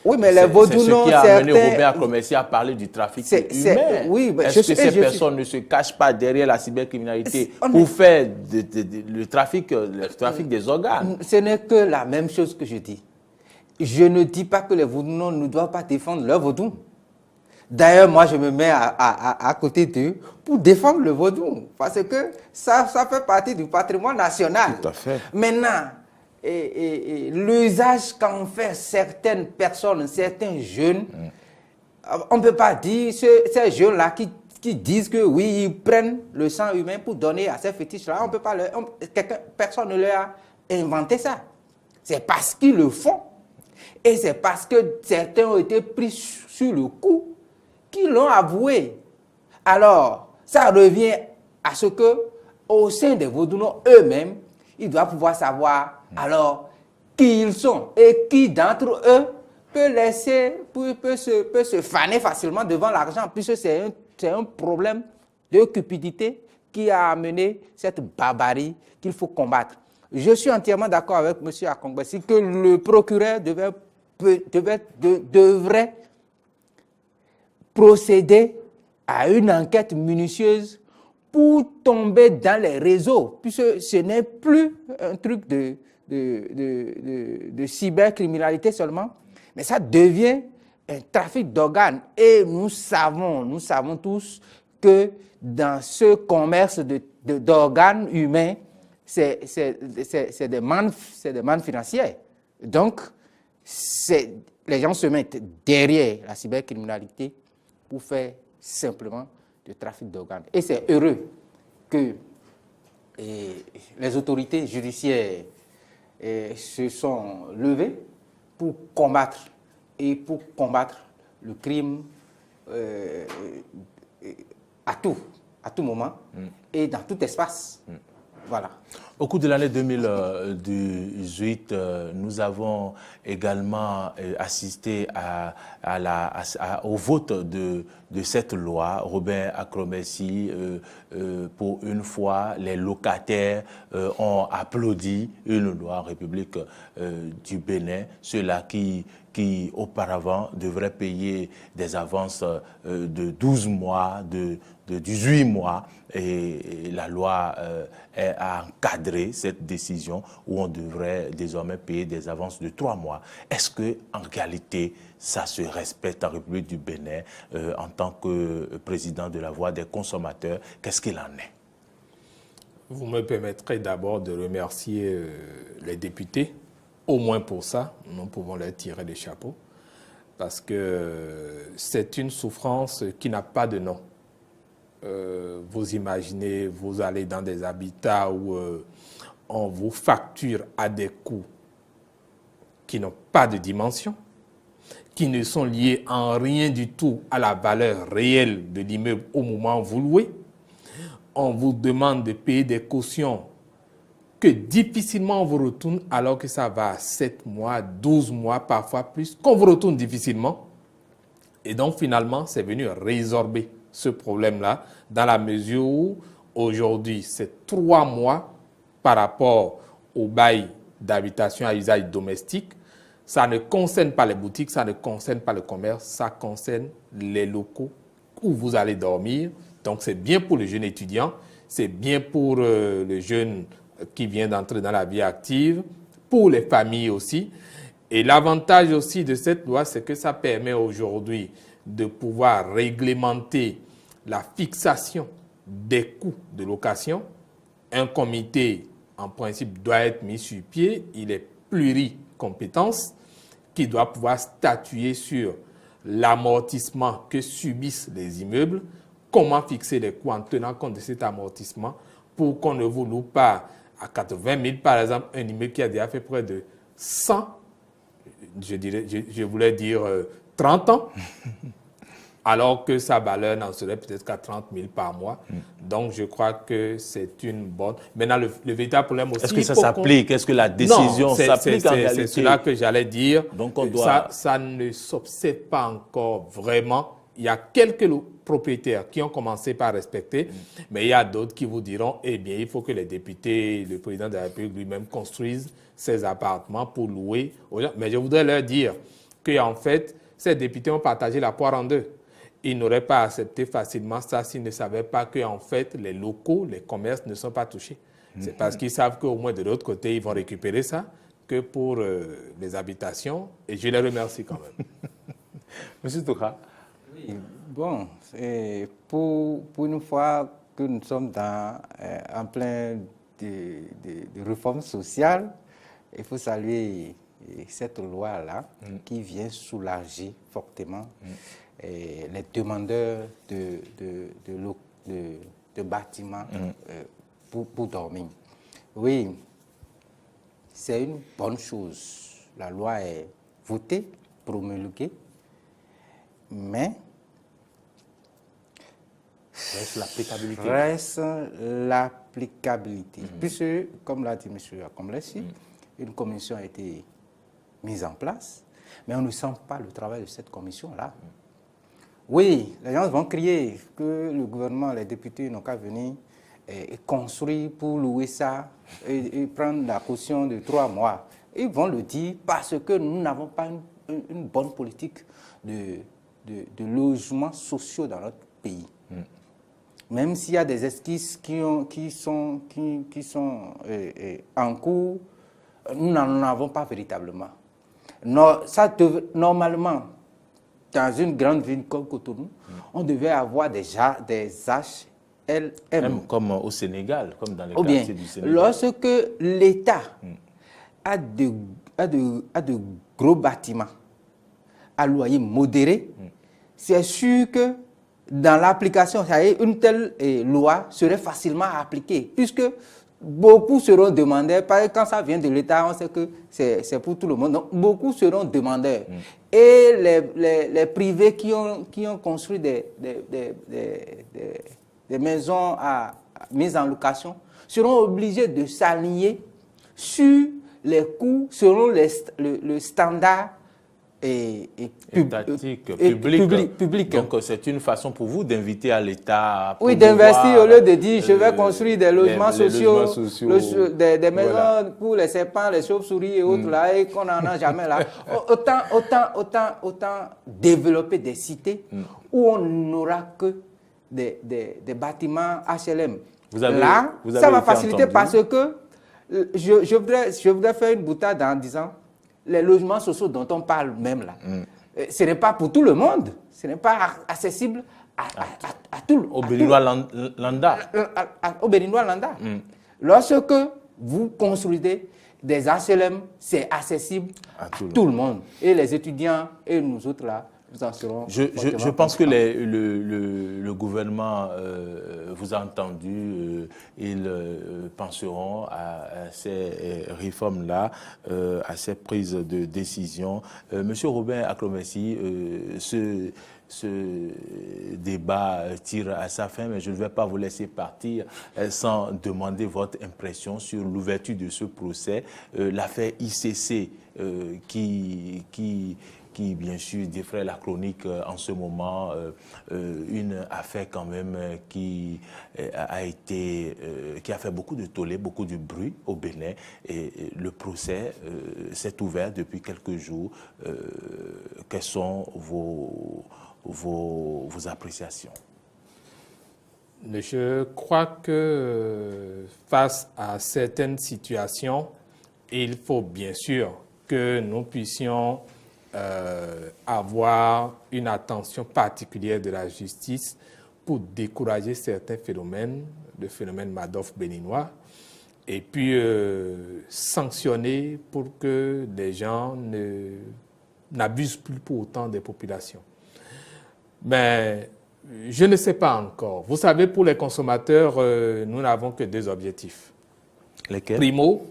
[SPEAKER 2] Oui, mais les Vaudounos,
[SPEAKER 1] c'est ce qui a amené Robert Commercier à parler du trafic humain.
[SPEAKER 2] Oui,
[SPEAKER 1] est-ce que ces personnes ne se cachent pas derrière la cybercriminalité pour faire le trafic des organes?
[SPEAKER 2] Ce n'est que la même chose que je dis. Je ne dis pas que les Vaudounos ne doivent pas défendre leur Vaudou. D'ailleurs, moi, je me mets à côté d'eux pour défendre le Vaudou. Parce que ça fait partie du patrimoine national.
[SPEAKER 1] Tout à fait.
[SPEAKER 2] Maintenant, l'usage qu'en fait certaines personnes, certains jeunes, on ne peut pas dire ces jeunes-là qui disent que oui, ils prennent le sang humain pour donner à ces fétiches-là. On peut pas personne ne leur a inventé ça. C'est parce qu'ils le font. Et c'est parce que certains ont été pris sur le coup qu'ils l'ont avoué. Alors, ça revient à ce que, au sein des Vaudounos eux-mêmes, ils doivent pouvoir savoir alors qui ils sont et qui d'entre eux peut se faner facilement devant l'argent, puisque c'est un problème de cupidité qui a amené cette barbarie qu'il faut combattre. Je suis entièrement d'accord avec M. Akongbesi que le procureur devrait procéder à une enquête minutieuse pour tomber dans les réseaux, puisque ce n'est plus un truc de cybercriminalité seulement, mais ça devient un trafic d'organes. Et nous savons tous que dans ce commerce d'organes humains, c'est des mannes financières. Donc, les gens se mettent derrière la cybercriminalité pour faire simplement du trafic d'organes. Et c'est heureux que les autorités judiciaires se sont levées pour combattre le crime à tout moment et dans tout espace. Voilà.
[SPEAKER 1] Au cours de l'année 2018, nous avons également assisté au vote de cette loi. Robin Akongbesi, pour une fois, les locataires ont applaudi une loi en République du Bénin, ceux-là qui auparavant devraient payer des avances de 12 mois, de 18 mois, et la loi a encadré cette décision où on devrait désormais payer des avances de 3 mois. Est-ce que, en réalité, ça se respecte en République du Bénin en tant que président de la Voix des consommateurs? Qu'est-ce qu'il en est?
[SPEAKER 3] Vous me permettrez d'abord de remercier les députés. Au moins pour ça, nous pouvons les tirer des chapeaux, parce que c'est une souffrance qui n'a pas de nom. Vous imaginez, vous allez dans des habitats où on vous facture à des coûts qui n'ont pas de dimension, qui ne sont liés en rien du tout à la valeur réelle de l'immeuble au moment où vous louez. On vous demande de payer des cautions que difficilement on vous retourne, alors que ça va à 7 mois, 12 mois, parfois plus, qu'on vous retourne difficilement. Et donc finalement, c'est venu résorber ce problème-là, dans la mesure où aujourd'hui, c'est 3 mois par rapport au bail d'habitation à usage domestique. Ça ne concerne pas les boutiques, ça ne concerne pas le commerce, ça concerne les locaux où vous allez dormir. Donc c'est bien pour le jeune étudiant, c'est bien pour le jeune qui vient d'entrer dans la vie active, pour les familles aussi. Et l'avantage aussi de cette loi, c'est que ça permet aujourd'hui de pouvoir réglementer la fixation des coûts de location. Un comité, en principe, doit être mis sur pied. Il est pluricompétence, qui doit pouvoir statuer sur l'amortissement que subissent les immeubles, comment fixer les coûts en tenant compte de cet amortissement pour qu'on ne vous loue pas à 80 000, par exemple, un immeuble qui a déjà fait près de 100, je voulais dire 30 ans, alors que sa valeur n'en serait peut-être qu'à 30 000 par mois. Donc, je crois que c'est une bonne... Maintenant, le véritable problème aussi...
[SPEAKER 1] Est-ce que ça s'applique? Est-ce que la décision s'applique en réalité?
[SPEAKER 3] C'est cela que j'allais dire.
[SPEAKER 1] Donc, on doit...
[SPEAKER 3] Ça ne s'observe pas encore vraiment. Il y a quelques propriétaires qui ont commencé par respecter, mais il y a d'autres qui vous diront, eh bien, il faut que les députés, le président de la République lui-même construisent ces appartements pour louer aux gens. Mais je voudrais leur dire qu'en fait, ces députés ont partagé la poire en deux. Ils n'auraient pas accepté facilement ça s'ils ne savaient pas qu'en fait, les locaux, les commerces ne sont pas touchés. C'est parce qu'ils savent qu'au moins de l'autre côté, ils vont récupérer ça que pour les habitations. Et je les remercie quand même.
[SPEAKER 1] Monsieur Toukra.
[SPEAKER 2] Oui, bon, pour une fois que nous sommes en plein de réformes sociales, il faut saluer cette loi-là qui vient soulager fortement les demandeurs de bâtiments pour dormir. Oui, c'est une bonne chose. La loi est votée, promulguée, mais
[SPEAKER 1] reste l'applicabilité.
[SPEAKER 2] Reste l'applicabilité. Puisque, comme l'a dit M. Akomlesi, une commission a été mise en place, mais on ne sent pas le travail de cette commission-là. Oui, les gens vont crier que le gouvernement, les députés n'ont qu'à venir et construire pour louer ça et prendre la caution de 3 mois. Ils vont le dire parce que nous n'avons pas une bonne politique de logements sociaux dans notre pays. Même s'il y a des esquisses qui sont en cours, nous n'en avons pas véritablement. Normalement, dans une grande ville comme Cotonou, on devait avoir déjà des HLM.
[SPEAKER 1] Même comme au Sénégal, comme dans les
[SPEAKER 2] Ou bien,
[SPEAKER 1] quartiers du Sénégal.
[SPEAKER 2] Lorsque l'État a de gros bâtiments à loyer modéré, c'est sûr que dans l'application, une telle loi serait facilement appliquée, puisque beaucoup seront demandeurs. Quand ça vient de l'État, on sait que c'est pour tout le monde. Donc, beaucoup seront demandeurs. Et les privés qui ont construit des maisons mises en location seront obligés de s'aligner sur les coûts selon le standard
[SPEAKER 1] public. Donc, c'est une façon pour vous d'inviter à l'État.
[SPEAKER 2] Oui, d'investir au lieu de dire je vais construire des logements sociaux, des maisons pour les serpents, les chauves-souris et autres, là, et qu'on n'en a jamais là. Autant développer des cités où on n'aura que des bâtiments HLM. Là, ça va faciliter parce que je voudrais faire une boutade en disant les logements sociaux dont on parle même là, ce n'est pas pour tout le monde, ce n'est pas accessible à tout le monde.
[SPEAKER 1] Au Béninois Landa.
[SPEAKER 2] Au Béninois Landa. Lorsque vous construisez des HLM, c'est accessible à tout le monde. Et les étudiants et nous autres là, nous en serons.
[SPEAKER 1] Je pense que le gouvernement vous a entendu. Ils penseront à ces réformes-là, à ces prises de décision. Monsieur Robin Akomlesi, ce débat tire à sa fin, mais je ne vais pas vous laisser partir sans demander votre impression sur l'ouverture de ce procès. L'affaire ICC qui bien sûr défraie la chronique en ce moment, une affaire quand même qui a fait beaucoup de tollé, beaucoup de bruit au Bénin, et le procès s'est ouvert depuis quelques jours. Quelles sont vos appréciations?
[SPEAKER 3] Je crois que face à certaines situations, il faut bien sûr que nous puissions avoir une attention particulière de la justice pour décourager certains phénomènes, le phénomène Madoff béninois, et puis sanctionner pour que les gens n'abusent plus pour autant des populations. Mais je ne sais pas encore. Vous savez, pour les consommateurs, nous n'avons que 2 objectifs.
[SPEAKER 1] Lesquels?
[SPEAKER 3] Primo,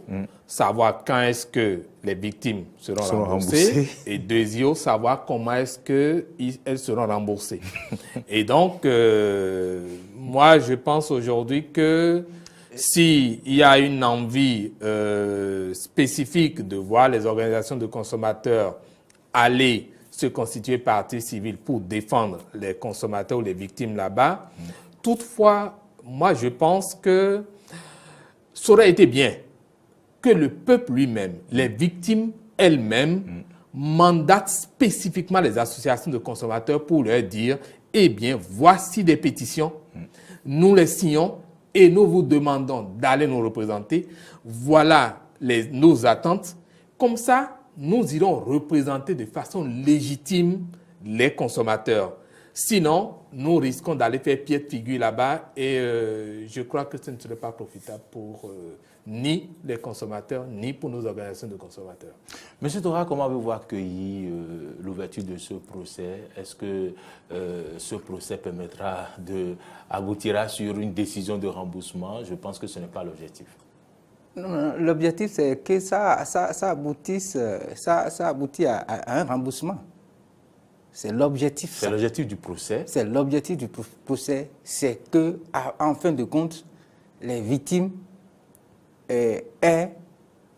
[SPEAKER 3] savoir quand est-ce que les victimes seront remboursées. Et deuxièmement, savoir comment est-ce qu'elles seront remboursées. Et donc, moi, je pense aujourd'hui que s'il y a une envie spécifique de voir les organisations de consommateurs aller se constituer partie civile pour défendre les consommateurs ou les victimes là-bas, toutefois, moi, je pense que ça aurait été bien que le peuple lui-même, les victimes elles-mêmes, mandatent spécifiquement les associations de consommateurs pour leur dire « Eh bien, voici des pétitions, nous les signons et nous vous demandons d'aller nous représenter. Voilà nos attentes. » Comme ça, nous irons représenter de façon légitime les consommateurs. Sinon, nous risquons d'aller faire pied de figure là-bas et je crois que ce ne serait pas profitable pour ni les consommateurs, ni pour nos organisations de consommateurs.
[SPEAKER 1] Monsieur Tora, comment avez-vous accueilli l'ouverture de ce procès? Est-ce que ce procès aboutira sur une décision de remboursement? Je pense que ce n'est pas l'objectif.
[SPEAKER 2] L'objectif, c'est que ça aboutit à un remboursement. C'est l'objectif.
[SPEAKER 1] C'est l'objectif du procès.
[SPEAKER 2] C'est l'objectif du procès. C'est que, en fin de compte, les victimes aient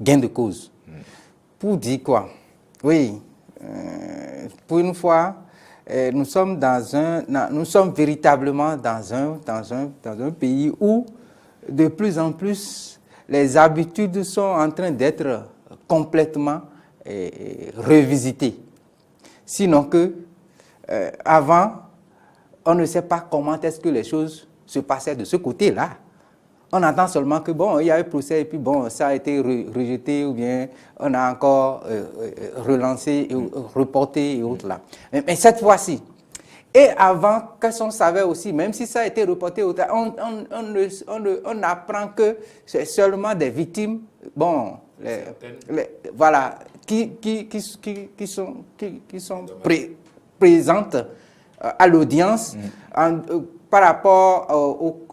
[SPEAKER 2] gain de cause. Pour dire quoi? Oui, pour une fois, nous sommes véritablement dans un pays où, de plus en plus, les habitudes sont en train d'être complètement revisitées. Sinon que, avant, on ne sait pas comment est-ce que les choses se passaient de ce côté-là. On entend seulement que, bon, il y a eu procès et puis, bon, ça a été rejeté ou bien on a encore relancé, et reporté et autres là. Mais cette fois-ci, et avant, qu'est-ce qu'on savait aussi, même si ça a été reporté, on apprend que c'est seulement des victimes, bon, voilà, qui sont présentes à l'audience par rapport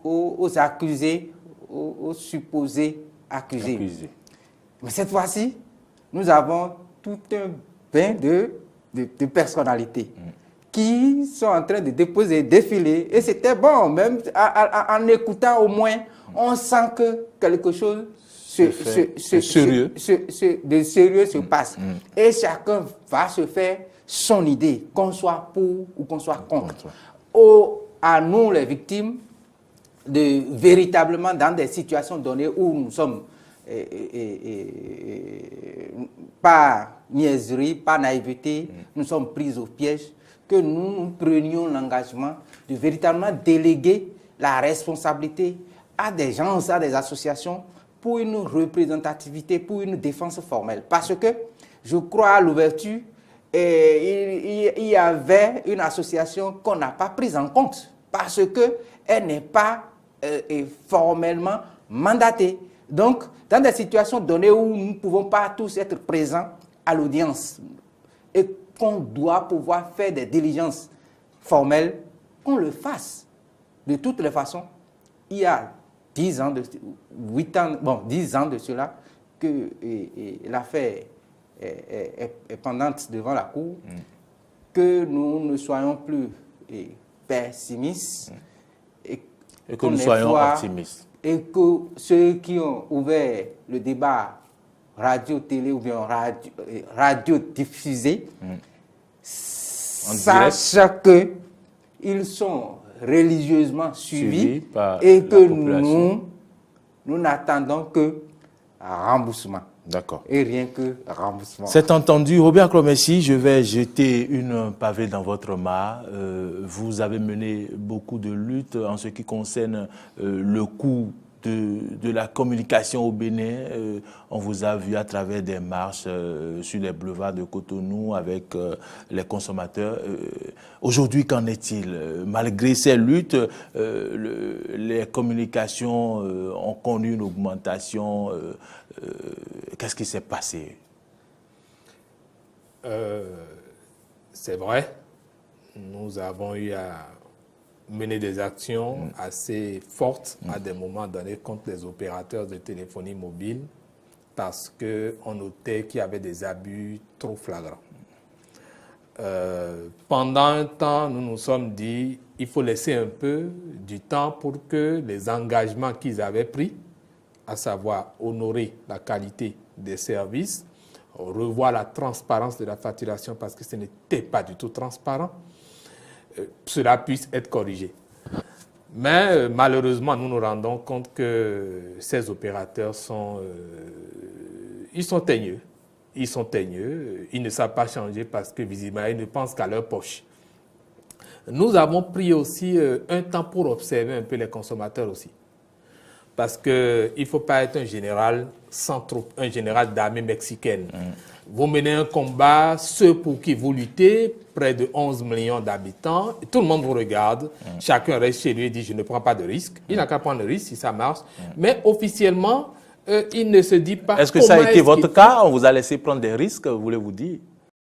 [SPEAKER 2] aux accusés, aux supposés accusés. Mais cette fois-ci, nous avons tout un bain de personnalités qui sont en train de défiler. Et c'était bon, même en écoutant au moins, on sent que quelque chose de sérieux se passe. Et chacun va se faire son idée, qu'on soit pour ou qu'on soit contre. À nous, les victimes, de véritablement dans des situations données où nous sommes pas niaiserie, pas naïveté, nous sommes pris au piège, que nous prenions l'engagement de véritablement déléguer la responsabilité à des gens, à des associations pour une représentativité, pour une défense formelle. Parce que je crois à l'ouverture, il y avait une association qu'on n'a pas prise en compte parce qu'elle n'est pas formellement mandatée. Donc, dans des situations données où nous ne pouvons pas tous être présents à l'audience et qu'on doit pouvoir faire des diligences formelles, qu'on le fasse. De toutes les façons, il y a 10 ans de cela que l'affaire est pendante devant la Cour, que nous ne soyons plus pessimistes et
[SPEAKER 1] que nous soyons optimistes.
[SPEAKER 2] Et que ceux qui ont ouvert le débat radio-télé ou bien radio-diffusé sachent qu'ils sont religieusement suivis et que nous n'attendons que remboursement.
[SPEAKER 1] D'accord.
[SPEAKER 2] Et rien que remboursement.
[SPEAKER 1] C'est entendu. Robert Clomessi, je vais jeter une pavée dans votre mare. Vous avez mené beaucoup de luttes en ce qui concerne le coût de la communication au Bénin. On vous a vu à travers des marches sur les boulevards de Cotonou avec les consommateurs. Aujourd'hui, qu'en est-il? Malgré ces luttes, les communications ont connu une augmentation. Qu'est-ce qui s'est passé?
[SPEAKER 3] C'est vrai. Nous avons eu à mener des actions assez fortes à des moments donnés contre les opérateurs de téléphonie mobile parce qu'on notait qu'il y avait des abus trop flagrants. Pendant un temps, nous nous sommes dit qu'il faut laisser un peu du temps pour que les engagements qu'ils avaient pris, à savoir honorer la qualité des services, revoir la transparence de la facturation parce que ce n'était pas du tout transparent, cela puisse être corrigé. Mais malheureusement, nous nous rendons compte que ces opérateurs sont teigneux. Ils sont teigneux, ils ne savent pas changer parce que visiblement, ils ne pensent qu'à leur poche. Nous avons pris aussi un temps pour observer un peu les consommateurs aussi. Parce qu'il ne faut pas être un général sans troupes, un général d'armée mexicaine. Vous menez un combat, ceux pour qui vous luttez, près de 11 millions d'habitants, tout le monde vous regarde, chacun reste chez lui et dit « je ne prends pas de risque ». Il n'a qu'à prendre le risque si ça marche. Mais officiellement, il ne se dit pas...
[SPEAKER 1] Est-ce que ça a été votre cas? On vous a laissé prendre des risques, voulez-vous dire?